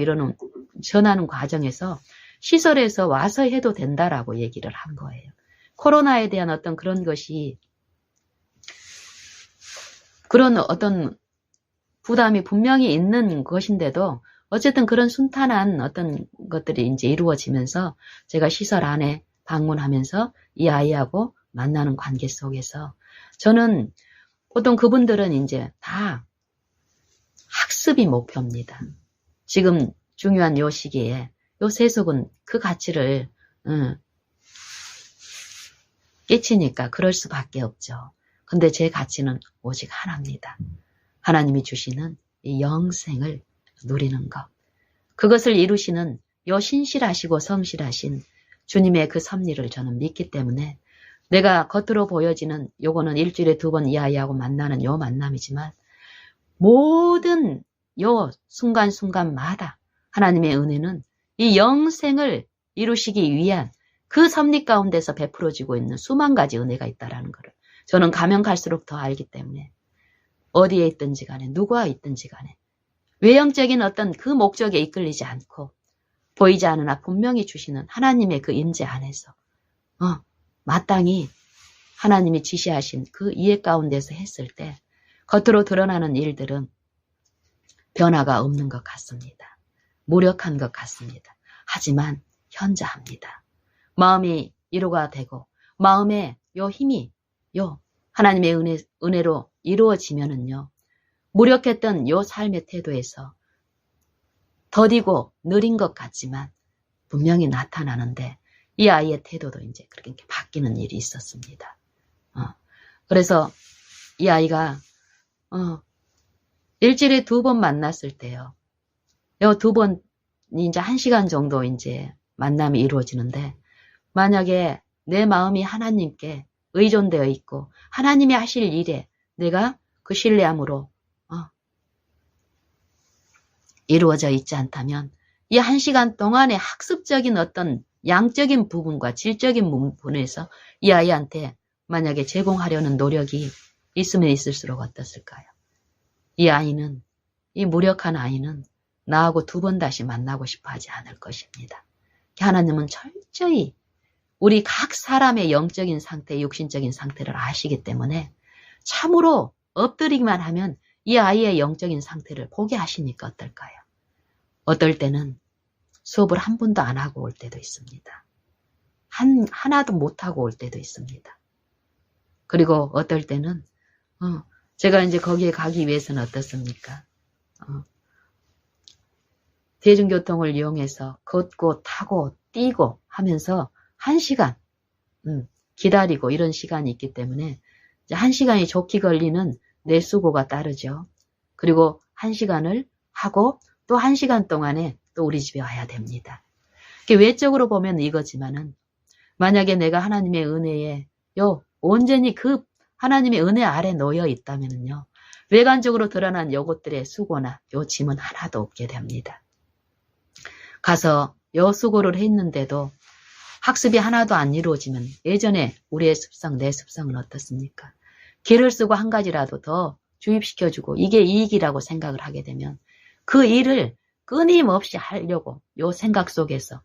전하는 과정에서 시설에서 와서 해도 된다라고 얘기를 한 거예요. 코로나에 대한 어떤 그런 것이 그런 어떤 부담이 분명히 있는 것인데도 어쨌든 그런 순탄한 어떤 것들이 이제 이루어지면서 제가 시설 안에 방문하면서 이 아이하고 만나는 관계 속에서 저는 보통 그분들은 이제 다 학습이 목표입니다. 지금 중요한 요 시기에 요 세속은 그 가치를 끼치니까 그럴 수밖에 없죠. 근데 제 가치는 오직 하나입니다. 하나님이 주시는 이 영생을 누리는 것. 그것을 이루시는 요 신실하시고 성실하신 주님의 그 섭리를 저는 믿기 때문에 내가 겉으로 보여지는 요거는 일주일에 2번 이 아이하고 만나는 요 만남이지만 모든 요 순간순간마다 하나님의 은혜는 이 영생을 이루시기 위한 그 섭리 가운데서 베풀어지고 있는 수만 가지 은혜가 있다는 것을 저는 가면 갈수록 더 알기 때문에 어디에 있든지 간에 누구와 있든지 간에 외형적인 어떤 그 목적에 이끌리지 않고 보이지 않으나 분명히 주시는 하나님의 그 임재 안에서 마땅히 하나님이 지시하신 그 이해 가운데서 했을 때 겉으로 드러나는 일들은 변화가 없는 것 같습니다. 무력한 것 같습니다. 하지만 현저합니다. 마음이 위로가 되고 마음에 요 힘이 요 하나님의 은혜로 이루어지면은요. 무력했던 요 삶의 태도에서 더디고 느린 것 같지만 분명히 나타나는데 이 아이의 태도도 이제 그렇게 바뀌는 일이 있었습니다. 그래서 이 아이가 일주일에 2번 만났을 때요. 요 2번이 이제 1시간 정도 이제 만남이 이루어지는데 만약에 내 마음이 하나님께 의존되어 있고 하나님이 하실 일에 내가 그 신뢰함으로 이루어져 있지 않다면 이 1시간 동안의 학습적인 어떤 양적인 부분과 질적인 부분에서 이 아이한테 만약에 제공하려는 노력이 있으면 있을수록 어떻을까요? 이 아이는, 이 무력한 아이는 나하고 2번 다시 만나고 싶어 하지 않을 것입니다. 하나님은 철저히 우리 각 사람의 영적인 상태, 육신적인 상태를 아시기 때문에 참으로 엎드리기만 하면 이 아이의 영적인 상태를 보게 하시니까 어떨까요? 어떨 때는 수업을 한 번도 안 하고 올 때도 있습니다. 하나도 못 하고 올 때도 있습니다. 그리고 어떨 때는 제가 이제 거기에 가기 위해서는 어떻습니까? 대중교통을 이용해서 걷고 타고 뛰고 하면서 1시간 기다리고 이런 시간이 있기 때문에 이제 1시간이 좋게 걸리는 내 수고가 따르죠. 그리고 1시간을 하고 또 1시간 동안에 또 우리 집에 와야 됩니다. 외적으로 보면 이거지만은 만약에 내가 하나님의 은혜에 온전히 그 하나님의 은혜 아래 놓여 있다면요. 외관적으로 드러난 요것들의 수고나 요 짐은 하나도 없게 됩니다. 가서 요 수고를 했는데도 학습이 하나도 안 이루어지면 예전에 우리의 습성, 내 습성은 어떻습니까? 길을 쓰고 한 가지라도 더 주입시켜주고 이게 이익이라고 생각을 하게 되면 그 일을 끊임없이 하려고 요 생각 속에서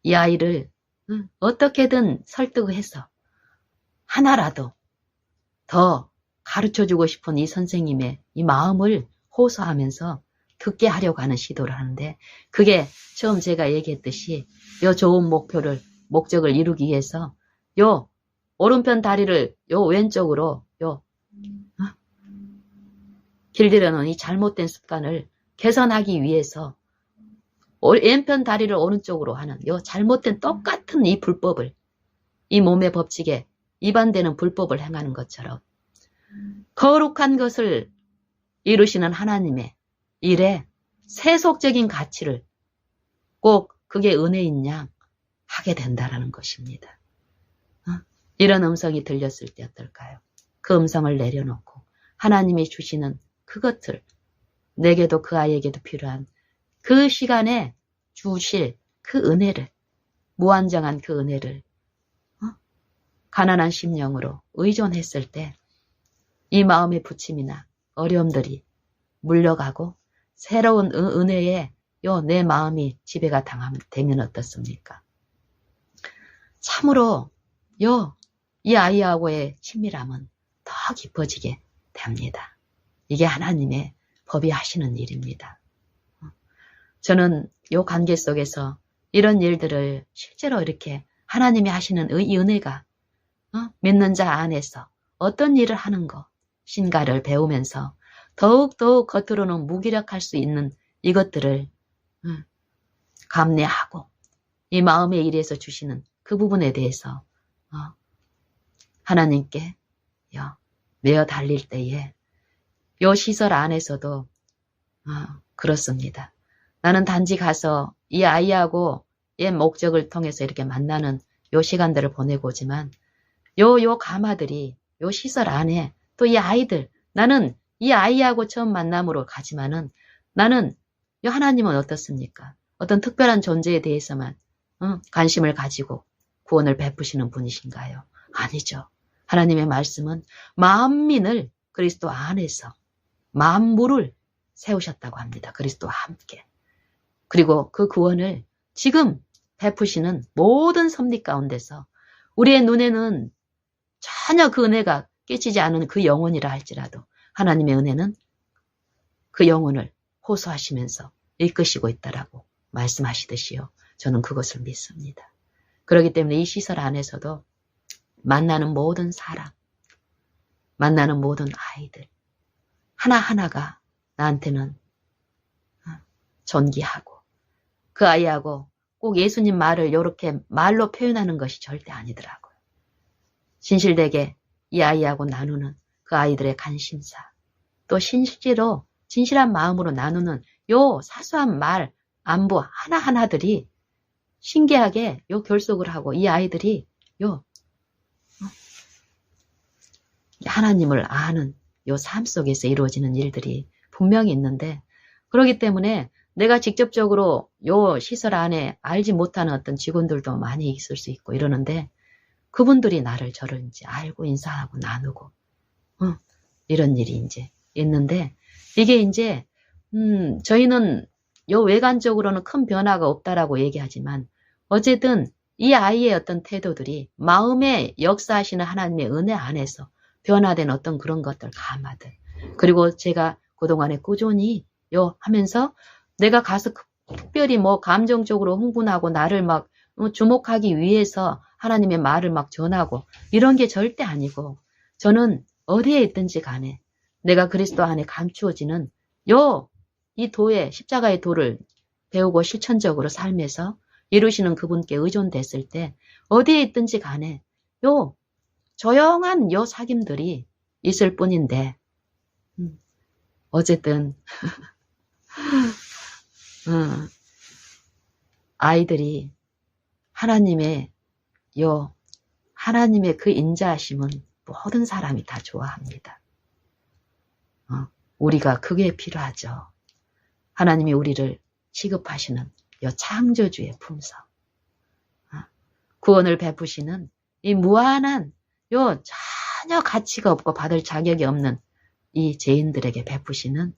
이 아이를 어떻게든 설득해서 하나라도 더 가르쳐주고 싶은 이 선생님의 이 마음을 호소하면서 듣게 하려고 하는 시도를 하는데 그게 처음 제가 얘기했듯이 요 좋은 목적을 이루기 위해서 요 오른편 다리를 요 왼쪽으로 길들여놓은 이 잘못된 습관을 개선하기 위해서 왼편 다리를 오른쪽으로 하는 요 잘못된 똑같은 이 불법을 이 몸의 법칙에 위반되는 불법을 행하는 것처럼 거룩한 것을 이루시는 하나님의 일에 세속적인 가치를 꼭 그게 은혜인 양 하게 된다라는 것입니다. 이런 음성이 들렸을 때 어떨까요? 그 음성을 내려놓고 하나님이 주시는 그것을 내게도 그 아이에게도 필요한 그 시간에 주실 그 은혜를 무한정한 그 은혜를 가난한 심령으로 의존했을 때 이 마음의 부침이나 어려움들이 물려가고 새로운 은혜에 내 마음이 지배가 되면 어떻습니까? 참으로 이 아이하고의 친밀함은 더 깊어지게 됩니다. 이게 하나님의 법이 하시는 일입니다. 저는 이 관계 속에서 이런 일들을 실제로 이렇게 하나님이 하시는 이 은혜가 믿는 자 안에서 어떤 일을 하는 거 신가를 배우면서 더욱더욱 겉으로는 무기력할 수 있는 이것들을 감내하고 이 마음의 일에서 주시는 그 부분에 대해서 하나님께 매어 달릴 때에 요 시설 안에서도 그렇습니다. 나는 단지 가서 이 아이하고 얘 목적을 통해서 이렇게 만나는 요 시간들을 보내고 오지만 요 가마들이 요 시설 안에 또 이 아이들, 나는 이 아이하고 처음 만남으로 가지만은 나는 요 하나님은 어떻습니까? 어떤 특별한 존재에 대해서만 관심을 가지고 구원을 베푸시는 분이신가요? 아니죠. 하나님의 말씀은 만민을 그리스도 안에서 만물을 세우셨다고 합니다. 그리스도와 함께. 그리고 그 구원을 지금 베푸시는 모든 섭리 가운데서 우리의 눈에는 전혀 그 은혜가 끼치지 않은 그 영혼이라 할지라도 하나님의 은혜는 그 영혼을 호소하시면서 이끄시고 있다라고 말씀하시듯이요. 저는 그것을 믿습니다. 그렇기 때문에 이 시설 안에서도 만나는 모든 사람, 만나는 모든 아이들 하나하나가 나한테는 존귀하고 그 아이하고 꼭 예수님 말을 이렇게 말로 표현하는 것이 절대 아니더라고요. 진실되게 이 아이하고 나누는 그 아이들의 관심사, 또 실제로 진실한 마음으로 나누는 요 사소한 말, 안부 하나하나들이 신기하게 요 결속을 하고 이 아이들이 요 하나님을 아는 요 삶 속에서 이루어지는 일들이 분명히 있는데, 그렇기 때문에 내가 직접적으로 요 시설 안에 알지 못하는 어떤 직원들도 많이 있을 수 있고 이러는데, 그분들이 나를 저를 이제 알고 인사하고 나누고 이런 일이 이제 있는데, 이게 이제 저희는 요 외관적으로는 큰 변화가 없다라고 얘기하지만 어쨌든 이 아이의 어떤 태도들이 마음에 역사하시는 하나님의 은혜 안에서 변화된 어떤 그런 것들, 감화들, 그리고 제가 그동안에 꾸준히 하면서 내가 가서 특별히 뭐 감정적으로 흥분하고 나를 막 주목하기 위해서 하나님의 말을 막 전하고 이런 게 절대 아니고, 저는 어디에 있든지 간에 내가 그리스도 안에 감추어지는 이 도의 십자가의 도를 배우고 실천적으로 삶에서 이루시는 그분께 의존됐을 때 어디에 있든지 간에 조용한 사귐들이 있을 뿐인데, 어쨌든 아이들이 하나님의 그 인자하심은 모든 사람이 다 좋아합니다. 우리가 그게 필요하죠. 하나님이 우리를 취급하시는 창조주의 품성, 구원을 베푸시는 이 무한한 전혀 가치가 없고 받을 자격이 없는 이 죄인들에게 베푸시는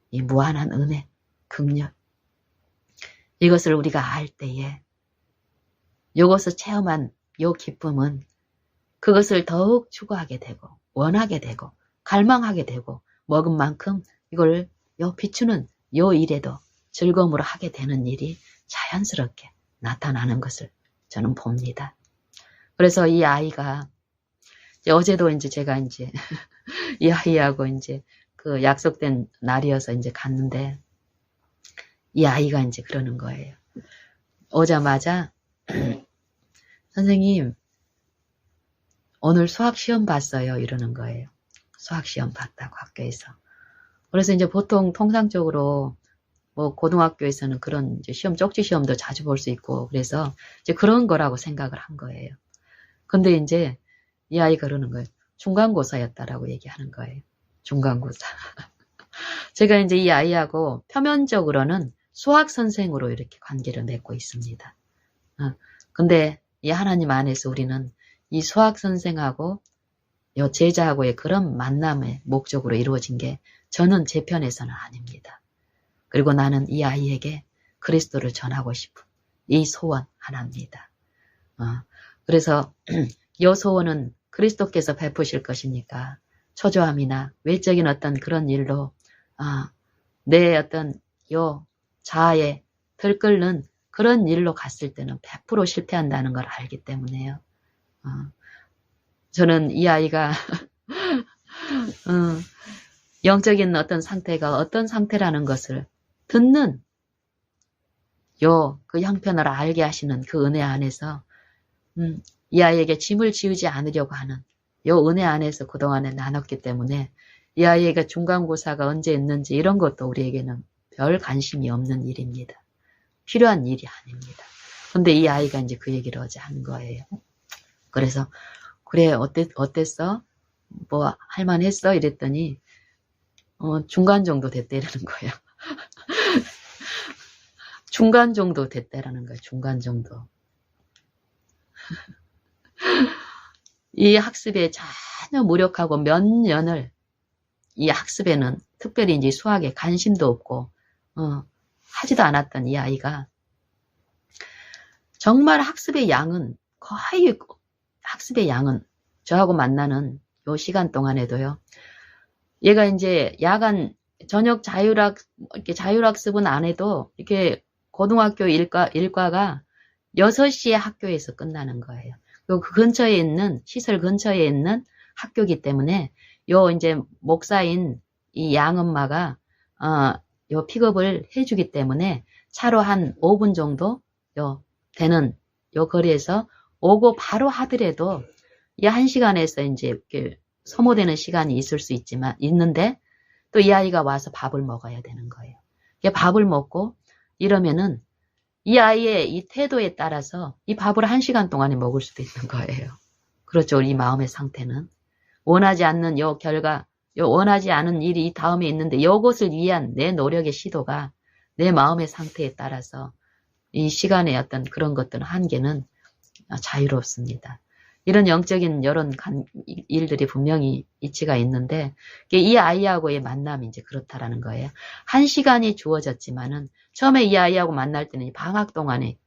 이 무한한 은혜, 긍휼, 이것을 우리가 알 때에 이것을 체험한 기쁨은 그것을 더욱 추구하게 되고 원하게 되고 갈망하게 되고 먹은 만큼 이걸 비추는 일에도 즐거움으로 하게 되는 일이 자연스럽게 나타나는 것을 저는 봅니다. 그래서 이 아이가 어제도 이제 제가 이제 이 아이하고 이제 그 약속된 날이어서 이제 갔는데, 이 아이가 이제 그러는 거예요. 오자마자 선생님 오늘 수학 시험 봤어요 이러는 거예요. 수학 시험 봤다고 학교에서. 그래서 이제 보통 통상적으로 뭐 고등학교에서는 그런 이제 시험, 쪽지 시험도 자주 볼 수 있고 그래서 이제 그런 거라고 생각을 한 거예요. 근데 이제 이 아이가 그러는 거예요. 중간고사였다라고 얘기하는 거예요. 중간고사. 제가 이제 이 아이하고 표면적으로는 수학 선생으로 이렇게 관계를 맺고 있습니다. 근데 이 하나님 안에서 우리는 이 수학 선생하고 제자하고의 그런 만남의 목적으로 이루어진 게 저는 제 편에서는 아닙니다. 그리고 나는 이 아이에게 그리스도를 전하고 싶은 이 소원 하나입니다. 그래서 이 소원은 그리스도께서 베푸실 것이니까 초조함이나 외적인 어떤 그런 일로 내 어떤 자아에 들끓는 그런 일로 갔을 때는 100% 실패한다는 걸 알기 때문에요. 저는 이 아이가 영적인 어떤 상태가 어떤 상태라는 것을 듣는 그 형편을 알게 하시는 그 은혜 안에서 이 아이에게 짐을 지우지 않으려고 하는 요 은혜 안에서 그동안에 나눴기 때문에 이 아이가 중간고사가 언제 있는지 이런 것도 우리에게는 별 관심이 없는 일입니다. 필요한 일이 아닙니다. 근데 이 아이가 이제 그 얘기를 어제 한 거예요. 그래서 그래 어땠어? 뭐 할만했어? 이랬더니 중간 정도 됐대라는 거예요. 중간 정도 됐대라는 거예요. 중간 정도. 이 학습에 전혀 무력하고 몇 년을 이 학습에는 특별히 이제 수학에 관심도 없고 하지도 않았던 이 아이가 정말 학습의 양은 거의 학습의 양은 저하고 만나는 요 시간 동안에도요. 얘가 이제 야간 저녁 이렇게 자율학습은 안 해도 이렇게 고등학교 일과가 6시에 학교에서 끝나는 거예요. 그 근처에 있는 시설 근처에 있는 학교이기 때문에 요 이제 목사인 이 양엄마가 요 픽업을 해주기 때문에 차로 한 5분 정도 되는 요 거리에서 오고 바로 하더라도 이 1시간에서 이제 이렇게 소모되는 시간이 있을 수 있는데 또 이 아이가 와서 밥을 먹어야 되는 거예요. 밥을 먹고 이러면은 이 아이의 이 태도에 따라서 이 밥을 1시간 동안에 먹을 수도 있는 거예요. 그렇죠. 우리 마음의 상태는. 원하지 않는 요 결과, 원하지 않은 일이 이 다음에 있는데 이것을 위한 내 노력의 시도가 내 마음의 상태에 따라서 이 시간의 어떤 그런 것들은 한계는 자유롭습니다. 이런 영적인 이런 일들이 분명히 이치가 있는데 이 아이하고의 만남이 이제 그렇다라는 거예요. 1시간이 주어졌지만은 처음에 이 아이하고 만날 때는 방학 동안에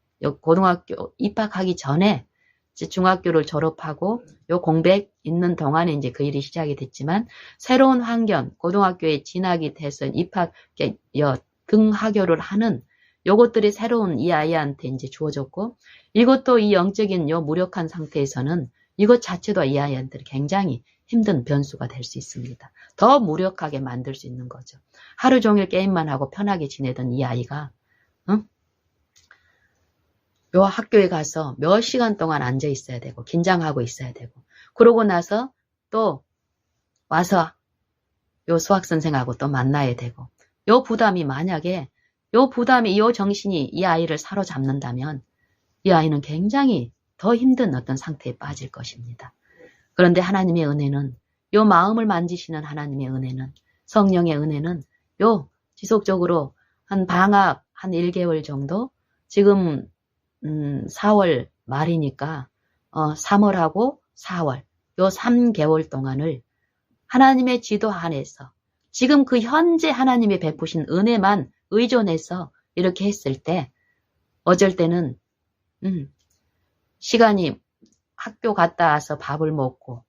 고등학교 입학하기 전에 이제 중학교를 졸업하고 요 공백 있는 동안에 이제 그 일이 시작이 됐지만 새로운 환경 고등학교에 진학이 돼서 입학 등하교를 하는 요것들이 새로운 이 아이한테 이제 주어졌고 이것도 이 영적인 요 무력한 상태에서는 이것 자체도 이 아이한테 굉장히 힘든 변수가 될 수 있습니다. 더 무력하게 만들 수 있는 거죠. 하루 종일 게임만 하고 편하게 지내던 이 아이가 요 학교에 가서 몇 시간 동안 앉아 있어야 되고 긴장하고 있어야 되고 그러고 나서 또 와서 요 수학선생하고 또 만나야 되고 요 부담이 만약에 요 부담이 요 정신이 이 아이를 사로잡는다면 이 아이는 굉장히 더 힘든 어떤 상태에 빠질 것입니다. 그런데 하나님의 은혜는 요 마음을 만지시는 하나님의 은혜는 성령의 은혜는 요 지속적으로 한 방학 한 1개월 정도 지금 4월 말이니까 3월하고 4월 요 3개월 동안을 하나님의 지도 안에서 지금 그 현재 하나님이 베푸신 은혜만 의존해서 이렇게 했을 때 어쩔 때는 시간이 학교 갔다 와서 밥을 먹고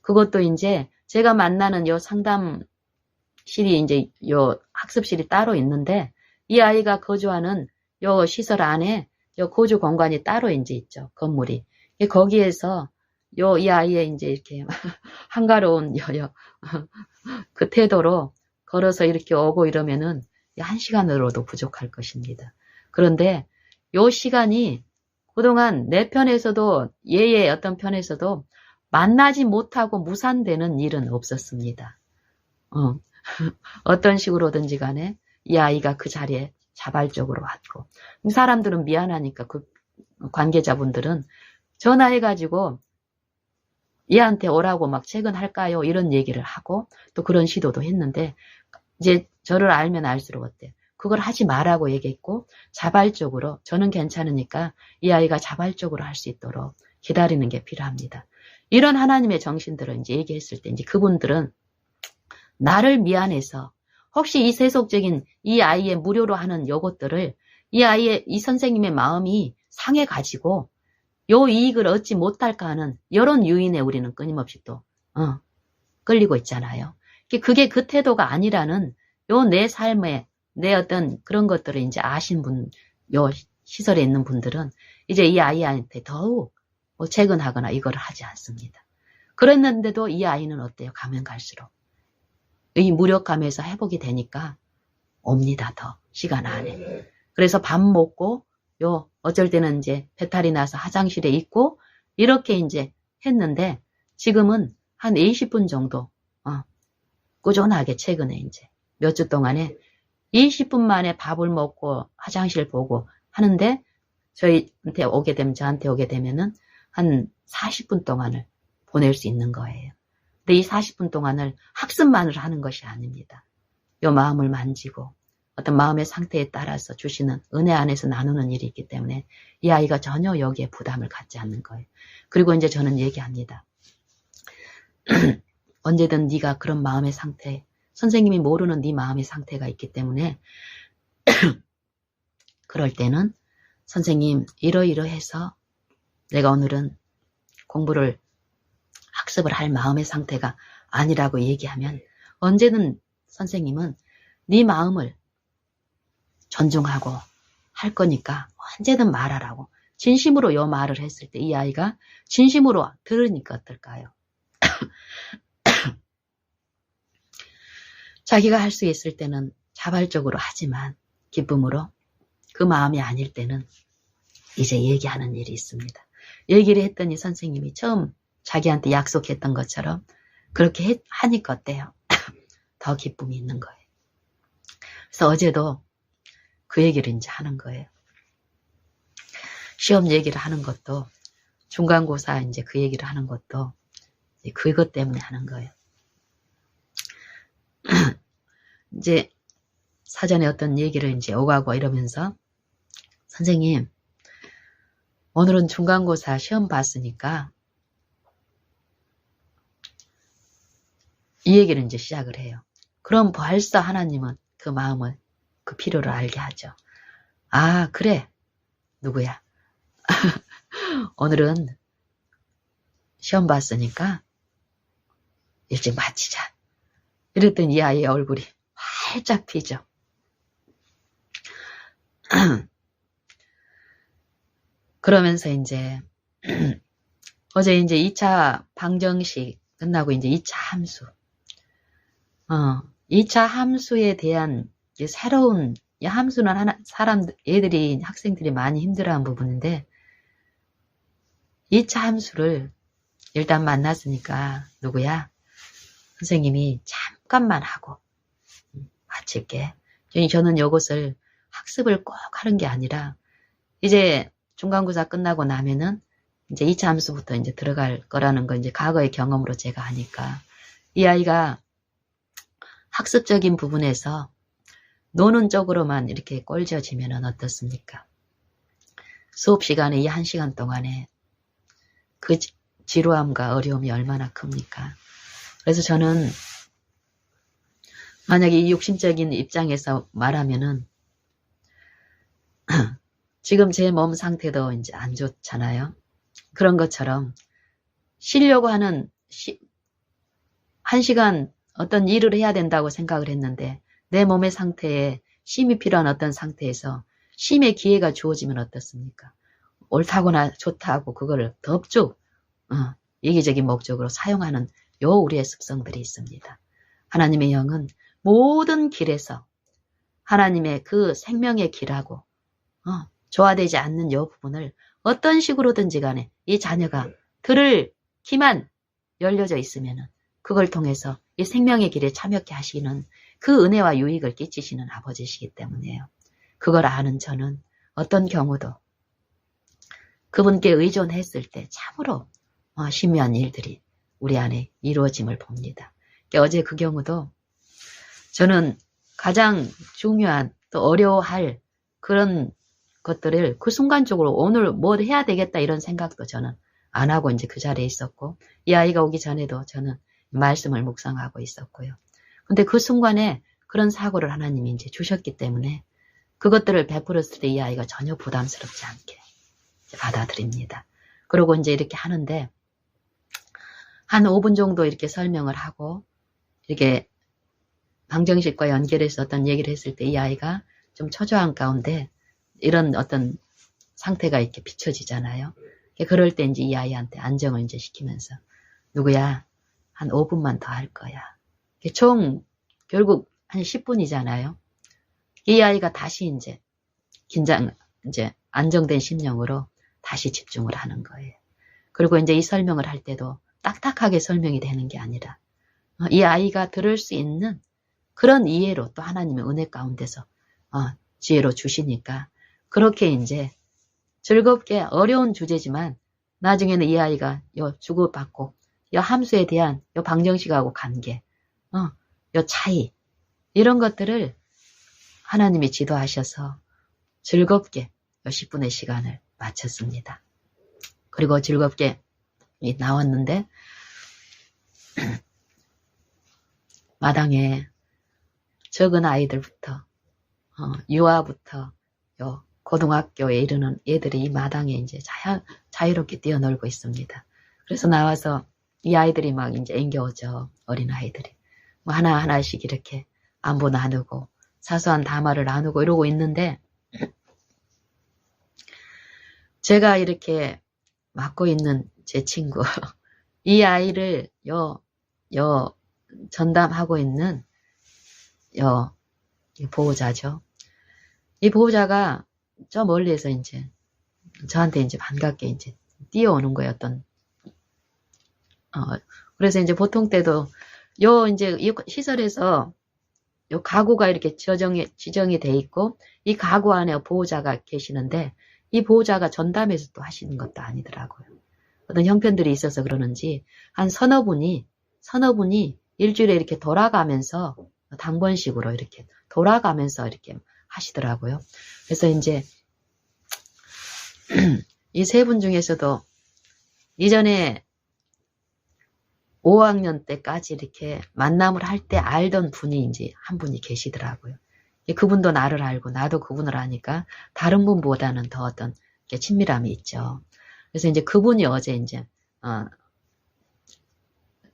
그것도 이제 제가 만나는 요 상담실이 이제 요 학습실이 따로 있는데 이 아이가 거주하는 요 시설 안에 요 거주 공간이 따로 이제 있죠. 건물이. 거기에서 이 아이의 이제 이렇게 한가로운 그 태도로 걸어서 이렇게 오고 이러면은 1시간으로도 부족할 것입니다. 그런데 요 시간이 그동안 내 편에서도 얘의 어떤 편에서도 만나지 못하고 무산되는 일은 없었습니다. 어떤 식으로든지 간에 이 아이가 그 자리에 자발적으로 왔고 사람들은 미안하니까 그 관계자분들은 전화해가지고 얘한테 오라고 막 퇴근할까요? 이런 얘기를 하고 또 그런 시도도 했는데 이제 저를 알면 알수록 어때요? 그걸 하지 말라고 얘기했고 자발적으로 저는 괜찮으니까 이 아이가 자발적으로 할 수 있도록 기다리는 게 필요합니다. 이런 하나님의 정신들을 이제 얘기했을 때 이제 그분들은 나를 미안해서 혹시 이 세속적인 이 아이의 무료로 하는 요것들을 이 선생님의 마음이 상해가지고 요 이익을 얻지 못할까 하는 이런 유인에 우리는 끊임없이 또 끌리고 있잖아요. 그게 그 태도가 아니라는 요 내 삶에 내 어떤 그런 것들을 이제 아신 요 시설에 있는 분들은 이제 이 아이한테 더욱 채근하거나 이걸 하지 않습니다. 그랬는데도 이 아이는 어때요? 가면 갈수록 이 무력감에서 회복이 되니까 옵니다. 더 시간 안에. 그래서 밥 먹고 어쩔 때는 이제 배탈이 나서 화장실에 있고 이렇게 이제 했는데 지금은 한 20분 정도, 꾸준하게 최근에 이제 몇 주 동안에 20분 만에 밥을 먹고 화장실 보고 하는데 저한테 오게 되면은 한 40분 동안을 보낼 수 있는 거예요. 근데 이 40분 동안을 학습만을 하는 것이 아닙니다. 요 마음을 만지고 어떤 마음의 상태에 따라서 주시는 은혜 안에서 나누는 일이 있기 때문에 이 아이가 전혀 여기에 부담을 갖지 않는 거예요. 그리고 이제 저는 얘기합니다. 언제든 네가 그런 마음의 상태, 선생님이 모르는 네 마음의 상태가 있기 때문에 그럴 때는 선생님 이러이러해서 내가 오늘은 공부를 학습을 할 마음의 상태가 아니라고 얘기하면 언제든 선생님은 네 마음을 존중하고 할 거니까 언제든 말하라고 진심으로 요 말을 했을 때 이 아이가 진심으로 들으니까 어떨까요? 자기가 할 수 있을 때는 자발적으로 하지만 기쁨으로 그 마음이 아닐 때는 이제 얘기하는 일이 있습니다. 얘기를 했더니 선생님이 처음 자기한테 약속했던 것처럼 그렇게 하니까 어때요? 더 기쁨이 있는 거예요. 그래서 어제도 그 얘기를 이제 하는 거예요. 시험 얘기를 하는 것도 중간고사 이제 그 얘기를 하는 것도 그것 때문에 하는 거예요. 이제 사전에 어떤 얘기를 이제 오가고 이러면서 선생님 오늘은 중간고사 시험 봤으니까 이 얘기를 이제 시작을 해요. 그럼 벌써 하나님은 그 마음을 그 필요를 알게 하죠. 아 그래 누구야 오늘은 시험 봤으니까 일찍 마치자. 이랬더니 이 아이의 얼굴이 활짝 피죠. 그러면서 이제 어제 이제 2차 방정식 끝나고 이제 2차 함수 2차 함수에 대한 새로운 함수는 학생들이 많이 힘들어하는 부분인데 2차 함수를 일단 만났으니까 누구야? 선생님이 잠깐만 하고 마칠게. 저는 이것을 학습을 꼭 하는 게 아니라 이제 중간고사 끝나고 나면은 이제 2차 함수부터 이제 들어갈 거라는 거 이제 과거의 경험으로 제가 하니까 이 아이가 학습적인 부분에서 노는 쪽으로만 이렇게 꼴져지면 어떻습니까? 수업 시간에 이 1시간 동안에 그 지루함과 어려움이 얼마나 큽니까? 그래서 저는 만약에 이 육신적인 입장에서 말하면은 지금 제 몸 상태도 이제 안 좋잖아요. 그런 것처럼 쉬려고 하는 1시간 어떤 일을 해야 된다고 생각을 했는데 내 몸의 상태에 쉼이 필요한 어떤 상태에서 쉼의 기회가 주어지면 어떻습니까? 옳다거나 좋다고 그거를 덥죽 이기적인 목적으로 사용하는 요 우리의 습성들이 있습니다. 하나님의 영은 모든 길에서 하나님의 그 생명의 길하고 조화되지 않는 요 부분을 어떤 식으로든지 간에 이 자녀가 들을 귀만 열려져 있으면 그걸 통해서 이 생명의 길에 참여케 하시는 그 은혜와 유익을 끼치시는 아버지시기 때문에요. 그걸 아는 저는 어떤 경우도 그분께 의존했을 때 참으로 신묘한 일들이 우리 안에 이루어짐을 봅니다. 어제 그 경우도 저는 가장 중요한 또 어려워할 그런 것들을 그 순간적으로 오늘 뭐 해야 되겠다 이런 생각도 저는 안 하고 이제 그 자리에 있었고 이 아이가 오기 전에도 저는 말씀을 묵상하고 있었고요. 근데 그 순간에 그런 사고를 하나님이 이제 주셨기 때문에 그것들을 베풀었을 때 이 아이가 전혀 부담스럽지 않게 받아들입니다. 그리고 이제 이렇게 하는데 한 5분 정도 이렇게 설명을 하고 이렇게 방정식과 연결해서 어떤 얘기를 했을 때 이 아이가 좀 초조한 가운데 이런 어떤 상태가 이렇게 비춰지잖아요. 그럴 때 이제 이 아이한테 안정을 이제 시키면서 누구야 한 5분만 더 할 거야. 총 결국 한 10분이잖아요. 이 아이가 다시 이제 안정된 심령으로 다시 집중을 하는 거예요. 그리고 이제 이 설명을 할 때도 딱딱하게 설명이 되는 게 아니라 이 아이가 들을 수 있는 그런 이해로 또 하나님의 은혜 가운데서 지혜로 주시니까 그렇게 이제 즐겁게 어려운 주제지만 나중에는 이 아이가 요 주고받고 요 함수에 대한 요 방정식하고 관계 요 차이 이런 것들을 하나님이 지도하셔서 즐겁게 요 10분의 시간을 마쳤습니다. 그리고 즐겁게 나왔는데 마당에 적은 아이들부터 유아부터 요 고등학교에 이르는 애들이 이 마당에 이제 자유롭게 뛰어놀고 있습니다. 그래서 나와서 이 아이들이 막 이제 앵겨오죠. 어린 아이들이. 뭐 하나하나씩 이렇게 안부 나누고 사소한 담화를 나누고 이러고 있는데 제가 이렇게 맡고 있는 제 친구 이 아이를 요 전담하고 있는 보호자죠. 이 보호자가 저 멀리에서 이제 저한테 이제 반갑게 이제 뛰어오는 거예요. 그래서 이제 보통 때도 이제 이 시설에서 요 가구가 이렇게 지정이 돼 있고 이 가구 안에 보호자가 계시는데 이 보호자가 전담해서 또 하시는 것도 아니더라고요. 어떤 형편들이 있어서 그러는지 한 서너 분이 일주일에 이렇게 돌아가면서 당번식으로 이렇게 돌아가면서 이렇게 하시더라고요. 그래서 이제 이 세 분 중에서도 이전에 5학년 때까지 이렇게 만남을 할 때 알던 분이 이제 한 분이 계시더라고요. 그분도 나를 알고 나도 그분을 아니까 다른 분보다는 더 어떤 친밀함이 있죠. 그래서 이제 그분이 어제 이제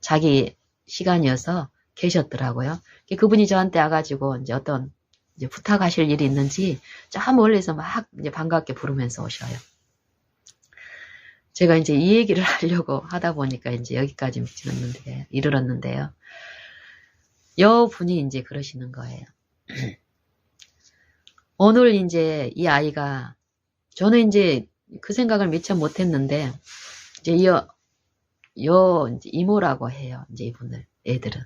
자기 시간이어서 계셨더라고요. 그분이 저한테 와가지고 이제 어떤 이제 부탁하실 일이 있는지 저 멀리서 막 이제 반갑게 부르면서 오셔요. 제가 이제 이 얘기를 하려고 하다 보니까 이제 여기까지 이르렀는데요. 여분이 이제 그러시는 거예요. 오늘 이제 이 아이가 저는 이제 그 생각을 미처 못했는데 이제 이제 이모라고 해요. 이제 이분을 애들은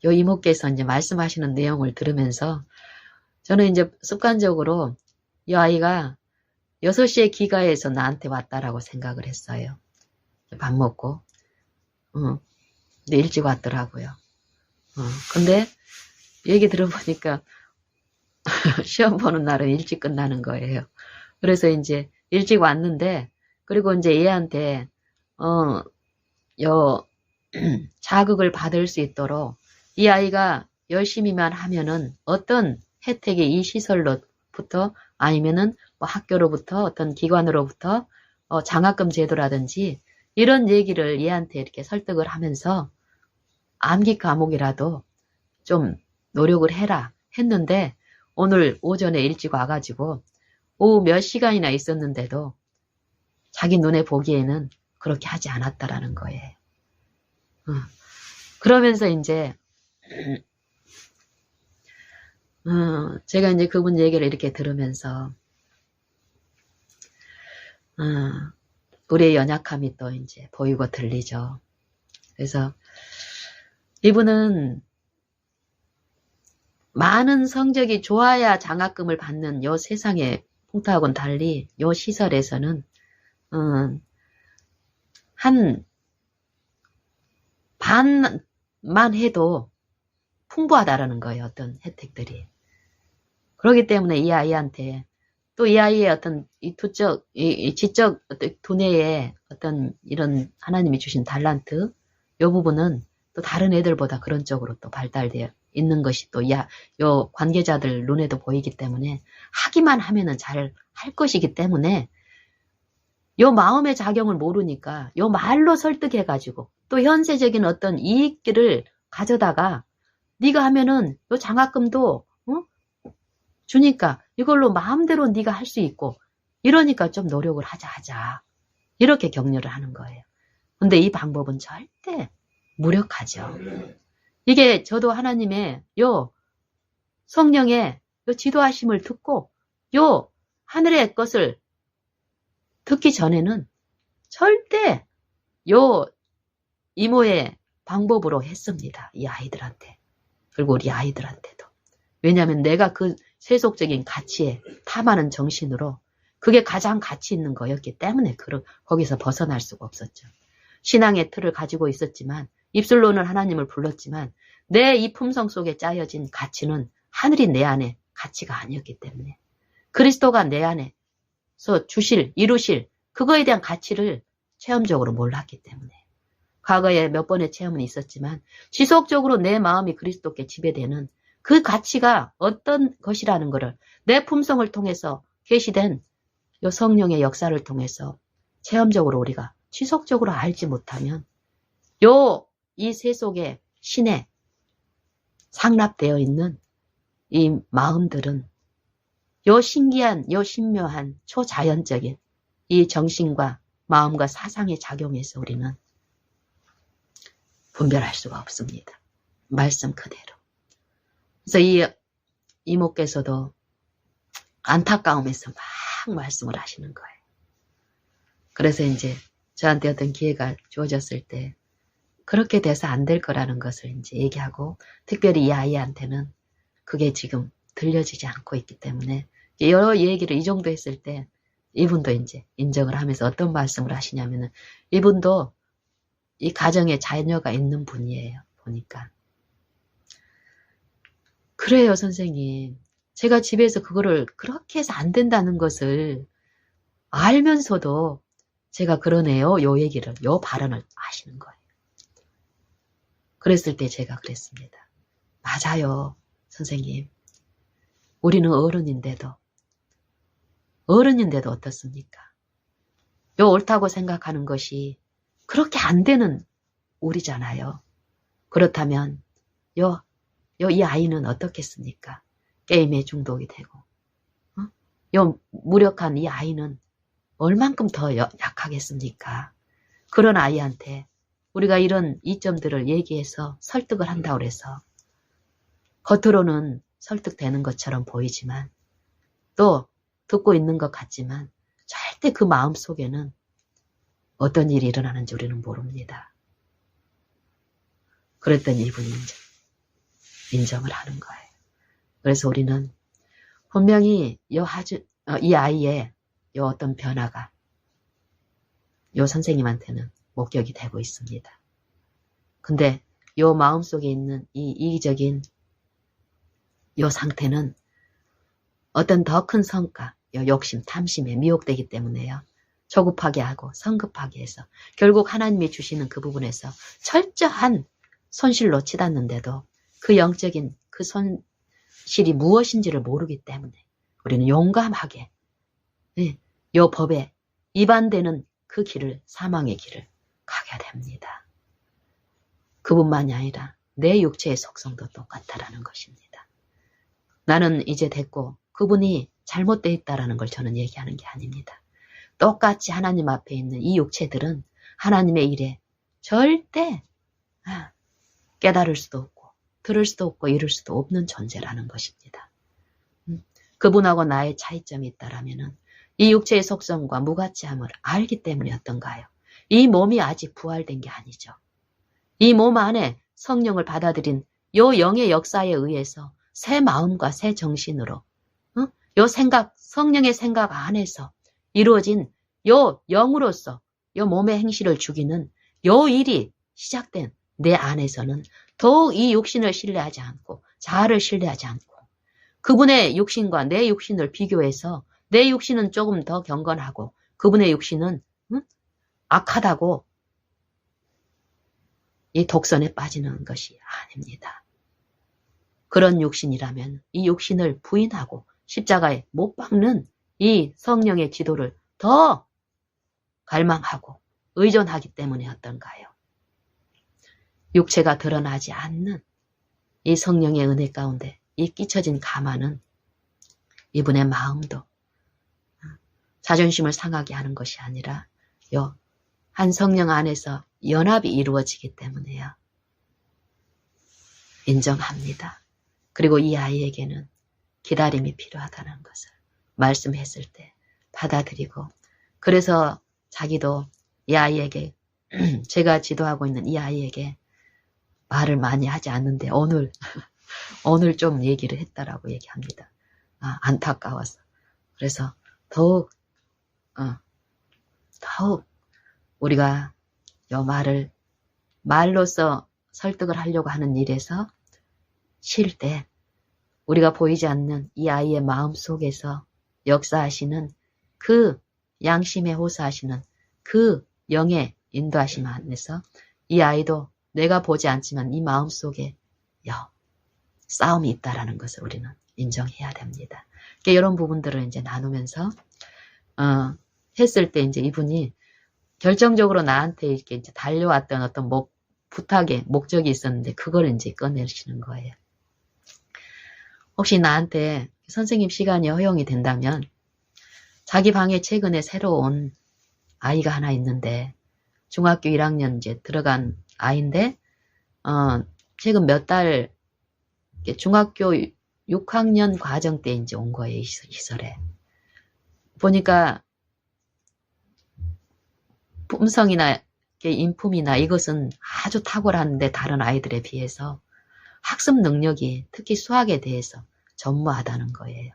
요 이모께서 이제 말씀하시는 내용을 들으면서 저는 이제 습관적으로 이 아이가 6시에 기가에서 나한테 왔다라고 생각을 했어요. 밥 먹고. 근데 일찍 왔더라고요. 근데 얘기 들어보니까 시험 보는 날은 일찍 끝나는 거예요. 그래서 이제 일찍 왔는데, 그리고 이제 얘한테, 자극을 받을 수 있도록 이 아이가 열심히만 하면은 어떤 혜택이 이 시설로부터 아니면은 뭐 학교로부터 어떤 기관으로부터 장학금 제도라든지 이런 얘기를 얘한테 이렇게 설득을 하면서 암기 과목이라도 좀 노력을 해라 했는데 오늘 오전에 일찍 와가지고 오후 몇 시간이나 있었는데도 자기 눈에 보기에는 그렇게 하지 않았다라는 거예요. 그러면서 이제 제가 이제 그분 얘기를 이렇게 들으면서 우리의 연약함이 또 이제 보이고 들리죠. 그래서 이분은 많은 성적이 좋아야 장학금을 받는 요 세상의 풍토하고는 달리 요 시설에서는 한 반만 해도 풍부하다라는 거예요. 어떤 혜택들이. 그렇기 때문에 이 아이한테 또 이 아이의 어떤 이 지적 두뇌의 어떤 이런 하나님이 주신 달란트 요 부분은 또 다른 애들보다 그런 쪽으로 또 발달되어 있는 것이 또 요 관계자들 눈에도 보이기 때문에 하기만 하면은 잘 할 것이기 때문에 요 마음의 작용을 모르니까 요 말로 설득해가지고 또 현세적인 어떤 이익들을 가져다가 네가 하면은 요 장학금도 주니까 이걸로 마음대로 네가 할 수 있고 이러니까 좀 노력을 하자 이렇게 격려를 하는 거예요. 근데 이 방법은 절대 무력하죠. 이게 저도 하나님의 요 성령의 요 지도하심을 듣고 요 하늘의 것을 듣기 전에는 절대 요 이모의 방법으로 했습니다. 이 아이들한테. 그리고 우리 아이들한테도. 왜냐하면 내가 그 세속적인 가치에 탐하는 정신으로 그게 가장 가치 있는 거였기 때문에 거기서 벗어날 수가 없었죠. 신앙의 틀을 가지고 있었지만 입술로는 하나님을 불렀지만 내 이 품성 속에 짜여진 가치는 하늘이 내 안에 가치가 아니었기 때문에 그리스도가 내 안에서 이루실 그거에 대한 가치를 체험적으로 몰랐기 때문에 과거에 몇 번의 체험은 있었지만 지속적으로 내 마음이 그리스도께 지배되는 그 가치가 어떤 것이라는 것을 내 품성을 통해서 계시된 요 성령의 역사를 통해서 체험적으로 우리가 지속적으로 알지 못하면 이 세속의 신에 상납되어 있는 이 마음들은 요 신기한, 요 신묘한, 초자연적인 이 정신과 마음과 사상에 작용해서 우리는 분별할 수가 없습니다. 말씀 그대로. 그래서 이 이모께서도 안타까움에서 막 말씀을 하시는 거예요. 그래서 이제 저한테 어떤 기회가 주어졌을 때 그렇게 돼서 안 될 거라는 것을 이제 얘기하고 특별히 이 아이한테는 그게 지금 들려지지 않고 있기 때문에 여러 얘기를 이 정도 했을 때 이분도 이제 인정을 하면서 어떤 말씀을 하시냐면은 이분도 이 가정에 자녀가 있는 분이에요. 보니까. 그래요, 선생님. 제가 집에서 그거를 그렇게 해서 안 된다는 것을 알면서도 제가 그러네요. 요 발언을 하시는 거예요. 그랬을 때 제가 그랬습니다. 맞아요, 선생님. 우리는 어른인데도 어떻습니까? 요 옳다고 생각하는 것이 그렇게 안 되는 우리잖아요. 그렇다면 이 아이는 어떻겠습니까? 게임에 중독이 되고 요 무력한 이 아이는 얼만큼 더 약하겠습니까? 그런 아이한테 우리가 이런 이점들을 얘기해서 설득을 한다고 그래서 겉으로는 설득되는 것처럼 보이지만 또 듣고 있는 것 같지만 절대 그 마음 속에는 어떤 일이 일어나는지 우리는 모릅니다. 그랬더니 이분이 이제 인정을 하는 거예요. 그래서 우리는 분명히 이 아이의 요 어떤 변화가 요 선생님한테는 목격이 되고 있습니다. 근데 요 마음속에 있는 이 이기적인 요 상태는 어떤 더 큰 성과, 요 욕심, 탐심에 미혹되기 때문에요. 조급하게 하고 성급하게 해서 결국 하나님이 주시는 그 부분에서 철저한 손실로 치닫는데도 그 영적인 그 손실이 무엇인지를 모르기 때문에 우리는 용감하게 요 법에 위반되는 그 길을, 사망의 길을 가게 됩니다. 그뿐만이 아니라 내 육체의 속성도 똑같다라는 것입니다. 나는 이제 됐고 그분이 잘못되어 있다라는 걸 저는 얘기하는 게 아닙니다. 똑같이 하나님 앞에 있는 이 육체들은 하나님의 일에 절대 깨달을 수도 없고 들을 수도 없고 이룰 수도 없는 존재라는 것입니다. 그분하고 나의 차이점이 있다라면은 이 육체의 속성과 무가치함을 알기 때문이었던가요? 이 몸이 아직 부활된 게 아니죠. 이 몸 안에 성령을 받아들인 요 영의 역사에 의해서 새 마음과 새 정신으로 요 생각, 성령의 생각 안에서 이루어진 요 영으로서 요 몸의 행실을 죽이는 요 일이 시작된 내 안에서는 더욱 이 육신을 신뢰하지 않고 자아를 신뢰하지 않고 그분의 육신과 내 육신을 비교해서 내 육신은 조금 더 경건하고 그분의 육신은 악하다고 이 독선에 빠지는 것이 아닙니다. 그런 육신이라면 이 육신을 부인하고 십자가에 못 박는 이 성령의 지도를 더 갈망하고 의존하기 때문이었던가요? 육체가 드러나지 않는 이 성령의 은혜 가운데 이 끼쳐진 가마는 이분의 마음도 자존심을 상하게 하는 것이 아니라 한 성령 안에서 연합이 이루어지기 때문에요. 인정합니다. 그리고 이 아이에게는 기다림이 필요하다는 것을 말씀했을 때 받아들이고 그래서 자기도 이 아이에게 제가 지도하고 있는 이 아이에게 말을 많이 하지 않는데 오늘 좀 얘기를 했다라고 얘기합니다. 안타까워서. 그래서 더욱 우리가 요 말로써 설득을 하려고 하는 일에서 쉴 때 우리가 보이지 않는 이 아이의 마음 속에서 역사하시는 그 양심에 호소하시는 그 영의 인도하심 안에서 이 아이도 내가 보지 않지만 이 마음 속에 싸움이 있다라는 것을 우리는 인정해야 됩니다. 그러니까 이런 부분들을 이제 나누면서 했을 때 이제 이분이 결정적으로 나한테 이렇게 이제 달려왔던 어떤 부탁의 목적이 있었는데 그걸 이제 꺼내시는 거예요. 혹시 나한테 선생님 시간이 허용이 된다면 자기 방에 최근에 새로 온 아이가 하나 있는데 중학교 1학년 이제 들어간 아이인데 최근 몇 달 중학교 6학년 과정 때 이제 온 거예요. 이 시설에. 보니까 품성이나 인품이나 이것은 아주 탁월한데 다른 아이들에 비해서 학습 능력이 특히 수학에 대해서 전무하다는 거예요.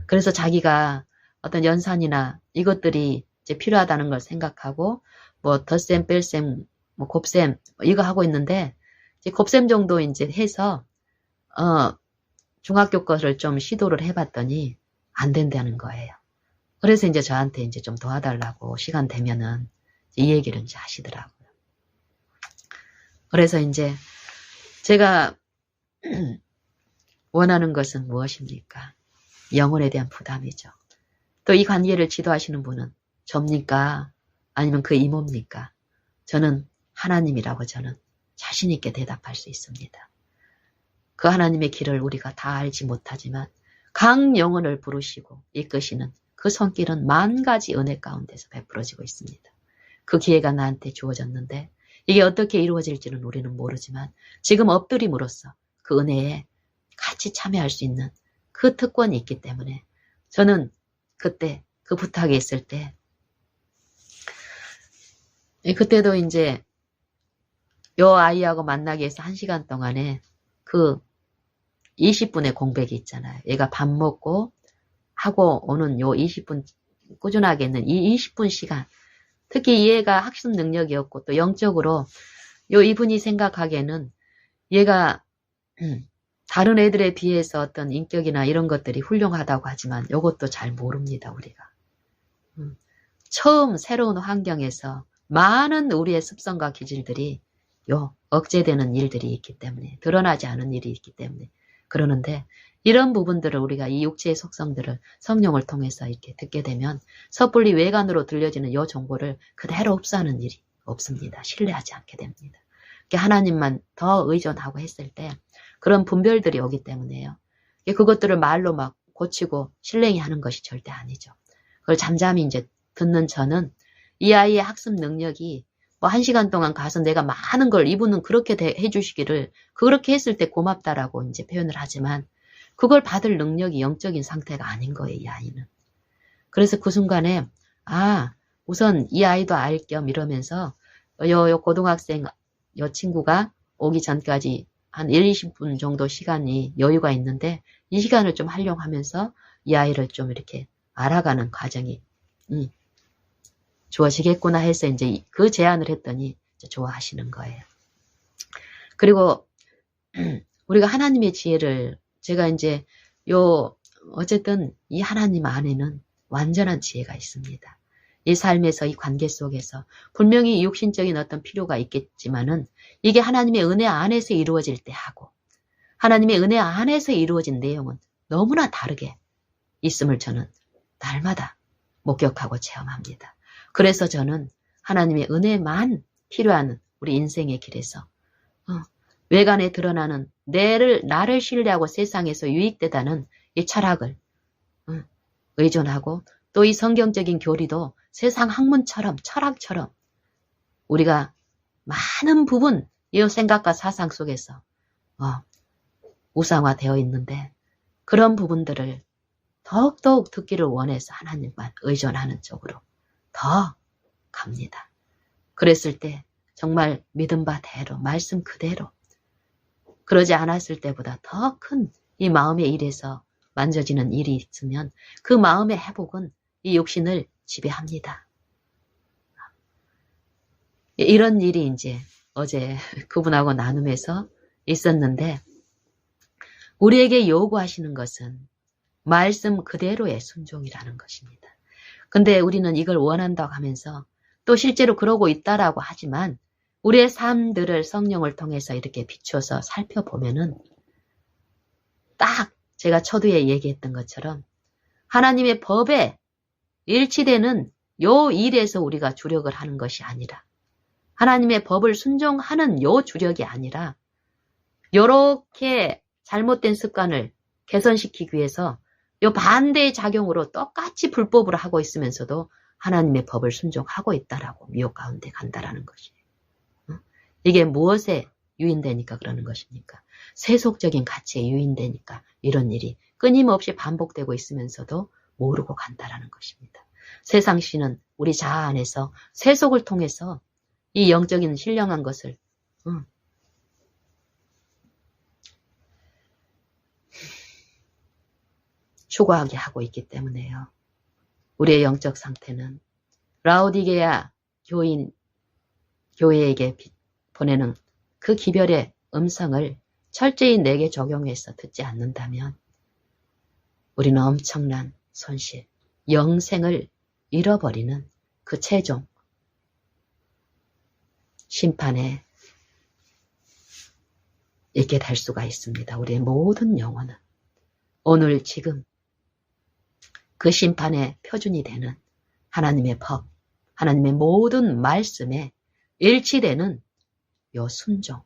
그래서 자기가 어떤 연산이나 이것들이 이제 필요하다는 걸 생각하고 뭐 덧셈, 뺄셈, 뭐 곱셈 이거 하고 있는데 이제 곱셈 정도 이제 해서 중학교 것을 좀 시도를 해봤더니 안 된다는 거예요. 그래서 이제 저한테 이제 좀 도와달라고 시간 되면은 이 얘기를 이제 하시더라고요. 그래서 이제 제가 원하는 것은 무엇입니까? 영혼에 대한 부담이죠. 또 이 관계를 지도하시는 분은 접니까? 아니면 그 이모입니까? 저는 하나님이라고 저는 자신 있게 대답할 수 있습니다. 그 하나님의 길을 우리가 다 알지 못하지만 각 영혼을 부르시고 이끄시는 그 손길은 만 가지 은혜 가운데서 베풀어지고 있습니다. 그 기회가 나한테 주어졌는데 이게 어떻게 이루어질지는 우리는 모르지만 지금 엎드림으로써 그 은혜에 같이 참여할 수 있는 그 특권이 있기 때문에 저는 그때 그 부탁이 있을 때 그때도 이제 요 아이하고 만나기 위해서 1시간 동안에 그 20분의 공백이 있잖아요. 얘가 밥 먹고 하고 오는 요 20분 꾸준하게 있는 이 20분 시간 특히 이 애가 학습 능력이었고 또 영적으로 이분이 생각하기에는 얘가 다른 애들에 비해서 어떤 인격이나 이런 것들이 훌륭하다고 하지만 이것도 잘 모릅니다. 우리가. 처음 새로운 환경에서 많은 우리의 습성과 기질들이 억제되는 일들이 있기 때문에 드러나지 않은 일이 있기 때문에 그러는데 이런 부분들을 우리가 이 육체의 속성들을 성령을 통해서 이렇게 듣게 되면 섣불리 외관으로 들려지는 이 정보를 그대로 흡수하는 일이 없습니다. 신뢰하지 않게 됩니다. 하나님만 더 의존하고 했을 때 그런 분별들이 오기 때문에요. 그것들을 말로 막 고치고 신뢰히 하는 것이 절대 아니죠. 그걸 잠잠히 이제 듣는 저는 이 아이의 학습 능력이 뭐 1시간 동안 가서 내가 많은 걸 이분은 그렇게 해주시기를 그렇게 했을 때 고맙다라고 이제 표현을 하지만 그걸 받을 능력이 영적인 상태가 아닌 거예요. 이 아이는. 그래서 그 순간에 우선 이 아이도 알 겸 이러면서 요 고등학생 요 친구가 오기 전까지 한 1-20분 정도 시간이 여유가 있는데 이 시간을 좀 활용하면서 이 아이를 좀 이렇게 알아가는 과정이 주어지겠구나 해서 이제 그 제안을 했더니 이제 좋아하시는 거예요. 그리고 우리가 하나님의 지혜를 제가 이제 어쨌든 이 하나님 안에는 완전한 지혜가 있습니다. 이 삶에서 이 관계 속에서 분명히 육신적인 어떤 필요가 있겠지만은 이게 하나님의 은혜 안에서 이루어질 때 하고 하나님의 은혜 안에서 이루어진 내용은 너무나 다르게 있음을 저는 날마다 목격하고 체험합니다. 그래서 저는 하나님의 은혜만 필요한 우리 인생의 길에서 외관에 드러나는 나를 신뢰하고 세상에서 유익되다는 이 철학을 의존하고 또 이 성경적인 교리도 세상 학문처럼 철학처럼 우리가 많은 부분 이 생각과 사상 속에서 우상화되어 있는데 그런 부분들을 더욱더욱 듣기를 원해서 하나님만 의존하는 쪽으로 더 갑니다. 그랬을 때 정말 믿은 바대로 말씀 그대로 그러지 않았을 때보다 더 큰 이 마음의 일에서 만져지는 일이 있으면 그 마음의 회복은 이 육신을 지배합니다. 이런 일이 이제 어제 그분하고 나눔에서 있었는데 우리에게 요구하시는 것은 말씀 그대로의 순종이라는 것입니다. 근데 우리는 이걸 원한다고 하면서 또 실제로 그러고 있다라고 하지만 우리의 삶들을 성령을 통해서 이렇게 비춰서 살펴보면은 딱 제가 초두에 얘기했던 것처럼 하나님의 법에 일치되는 요 일에서 우리가 주력을 하는 것이 아니라 하나님의 법을 순종하는 요 주력이 아니라 요렇게 잘못된 습관을 개선시키기 위해서 요 반대의 작용으로 똑같이 불법으로 하고 있으면서도 하나님의 법을 순종하고 있다라고 미혹 가운데 간다라는 것이에요. 이게 무엇에 유인되니까 그러는 것입니까? 세속적인 가치에 유인되니까 이런 일이 끊임없이 반복되고 있으면서도 모르고 간다라는 것입니다. 세상신은 우리 자아 안에서 세속을 통해서 이 영적인 신령한 것을 추구하게 하고 있기 때문에요. 우리의 영적 상태는 라오디게아 교회에게 보내는 그 기별의 음성을 철저히 내게 적용해서 듣지 않는다면 우리는 엄청난 손실, 영생을 잃어버리는 그 최종 심판에 있게 될 수가 있습니다. 우리의 모든 영혼은 오늘 지금 그 심판의 표준이 되는 하나님의 법, 하나님의 모든 말씀에 일치되는 요 순종,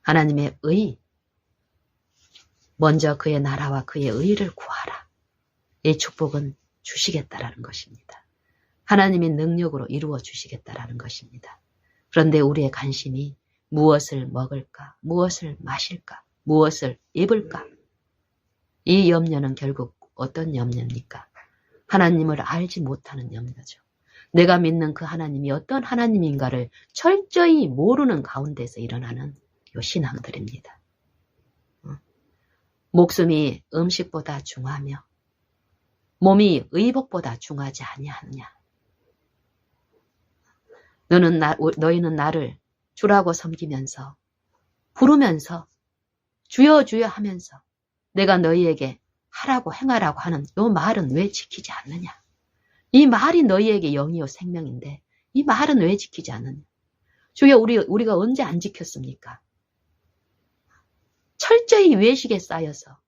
하나님의 의, 먼저 그의 나라와 그의 의를 구하라. 이 축복은 주시겠다라는 것입니다. 하나님의 능력으로 이루어 주시겠다라는 것입니다. 그런데 우리의 관심이 무엇을 먹을까, 무엇을 마실까, 무엇을 입을까? 이 염려는 결국 어떤 염려입니까? 하나님을 알지 못하는 염려죠. 내가 믿는 그 하나님이 어떤 하나님인가를 철저히 모르는 가운데서 일어나는 요 신앙들입니다. 목숨이 음식보다 중하며 몸이 의복보다 중하지 아니하느냐. 너희는 나를 주라고 섬기면서 부르면서 주여 주여 하면서 내가 너희에게 하라고 행하라고 하는 이 말은 왜 지키지 않느냐. 이 말이 너희에게 영이요 생명인데 이 말은 왜 지키지 않느냐. 주여 우리가 언제 안 지켰습니까? 철저히 외식에 쌓여서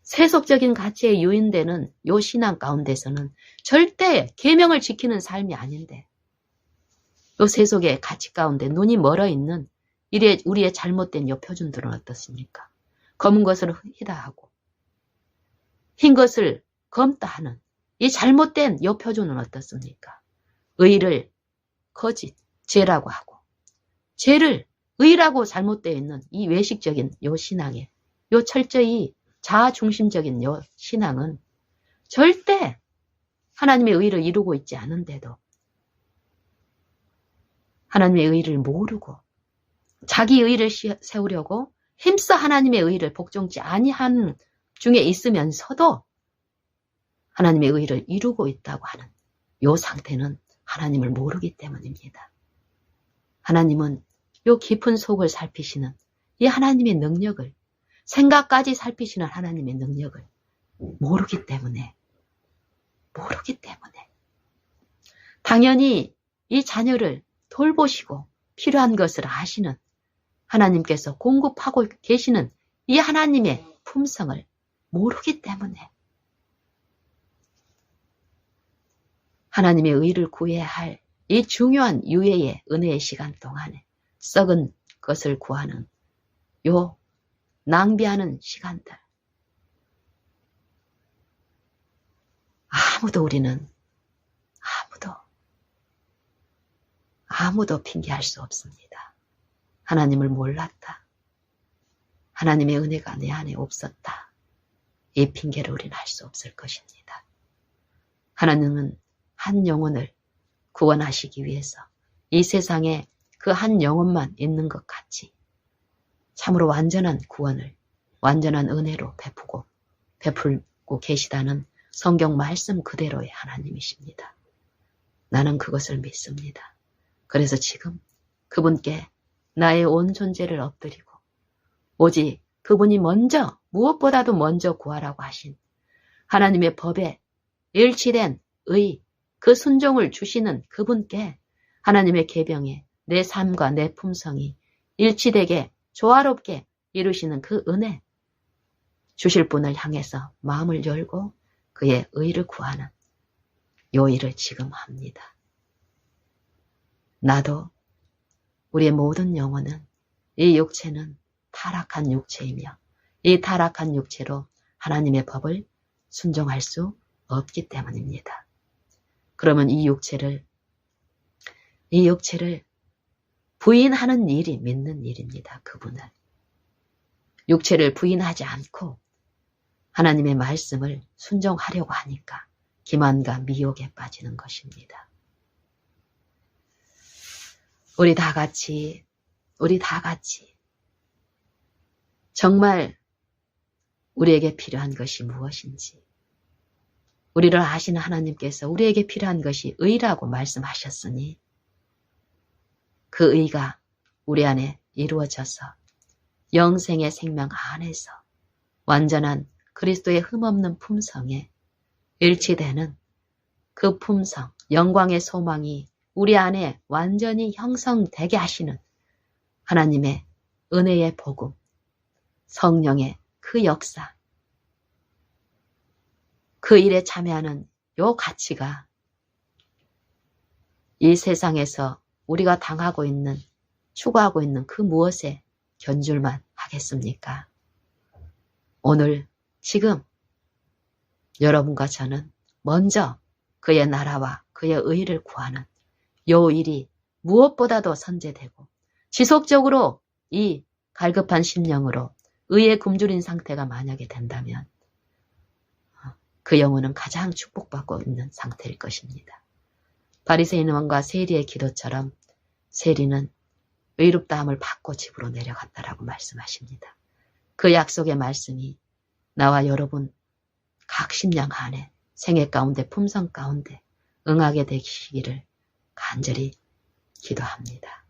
세속적인 가치에 유인되는 요 신앙 가운데서는 절대 계명을 지키는 삶이 아닌데 요 세속의 가치 가운데 눈이 멀어 있는 우리의 잘못된 요 표준들은 어떻습니까? 검은 것을 희다 하고 흰 것을 검다 하는 이 잘못된 요 표준은 어떻습니까? 의를 거짓, 죄라고 하고 죄를 의라고 잘못되어 있는 이 외식적인 요 신앙에 요 철저히 자아중심적인 요 신앙은 절대 하나님의 의를 이루고 있지 않은데도 하나님의 의를 모르고 자기 의를 세우려고 힘써 하나님의 의를 복종치 아니한 중에 있으면서도 하나님의 의를 이루고 있다고 하는 요 상태는 하나님을 모르기 때문입니다. 하나님은 요 깊은 속을 살피시는 이 하나님의 능력을 생각까지 살피시는 하나님의 능력을 모르기 때문에 당연히 이 자녀를 돌보시고 필요한 것을 아시는 하나님께서 공급하고 계시는 이 하나님의 품성을 모르기 때문에 하나님의 의를 구해야 할 이 중요한 유예의 은혜의 시간 동안에 썩은 것을 구하는 요 낭비하는 시간들 아무도 핑계할 수 없습니다. 하나님을 몰랐다. 하나님의 은혜가 내 안에 없었다. 이 핑계를 우리는 할 수 없을 것입니다. 하나님은 한 영혼을 구원하시기 위해서 이 세상에 그 한 영혼만 있는 것 같이 참으로 완전한 구원을 완전한 은혜로 베풀고 계시다는 성경 말씀 그대로의 하나님이십니다. 나는 그것을 믿습니다. 그래서 지금 그분께 나의 온 존재를 엎드리고 오직 그분이 먼저 무엇보다도 먼저 구하라고 하신 하나님의 법에 일치된 그 순종을 주시는 그분께 하나님의 계명에 내 삶과 내 품성이 일치되게 조화롭게 이루시는 그 은혜 주실 분을 향해서 마음을 열고 그의 의를 구하는 요 일을 지금 합니다. 나도 우리의 모든 영혼은 이 육체는 타락한 육체이며 이 타락한 육체로 하나님의 법을 순종할 수 없기 때문입니다. 그러면 이 육체를 부인하는 일이 믿는 일입니다. 그분을. 육체를 부인하지 않고 하나님의 말씀을 순종하려고 하니까 기만과 미혹에 빠지는 것입니다. 우리 다 같이 정말 우리에게 필요한 것이 무엇인지 우리를 아시는 하나님께서 우리에게 필요한 것이 의라고 말씀하셨으니 그 의가 우리 안에 이루어져서 영생의 생명 안에서 완전한 그리스도의 흠없는 품성에 일치되는 그 품성, 영광의 소망이 우리 안에 완전히 형성되게 하시는 하나님의 은혜의 복음, 성령의 그 역사, 그 일에 참여하는 요 가치가 이 세상에서 우리가 당하고 있는, 추구하고 있는 그 무엇에 견줄만 하겠습니까? 오늘 지금 여러분과 저는 먼저 그의 나라와 그의 의를 구하는 요 일이 무엇보다도 선제되고 지속적으로 이 갈급한 심령으로 의에 굶주린 상태가 만약에 된다면 그 영혼은 가장 축복받고 있는 상태일 것입니다. 바리새인과 세리의 기도처럼 세리는 의롭다함을 받고 집으로 내려갔다라고 말씀하십니다. 그 약속의 말씀이 나와 여러분 각 심령 안에 생애 가운데 품성 가운데 응하게 되시기를 간절히 기도합니다.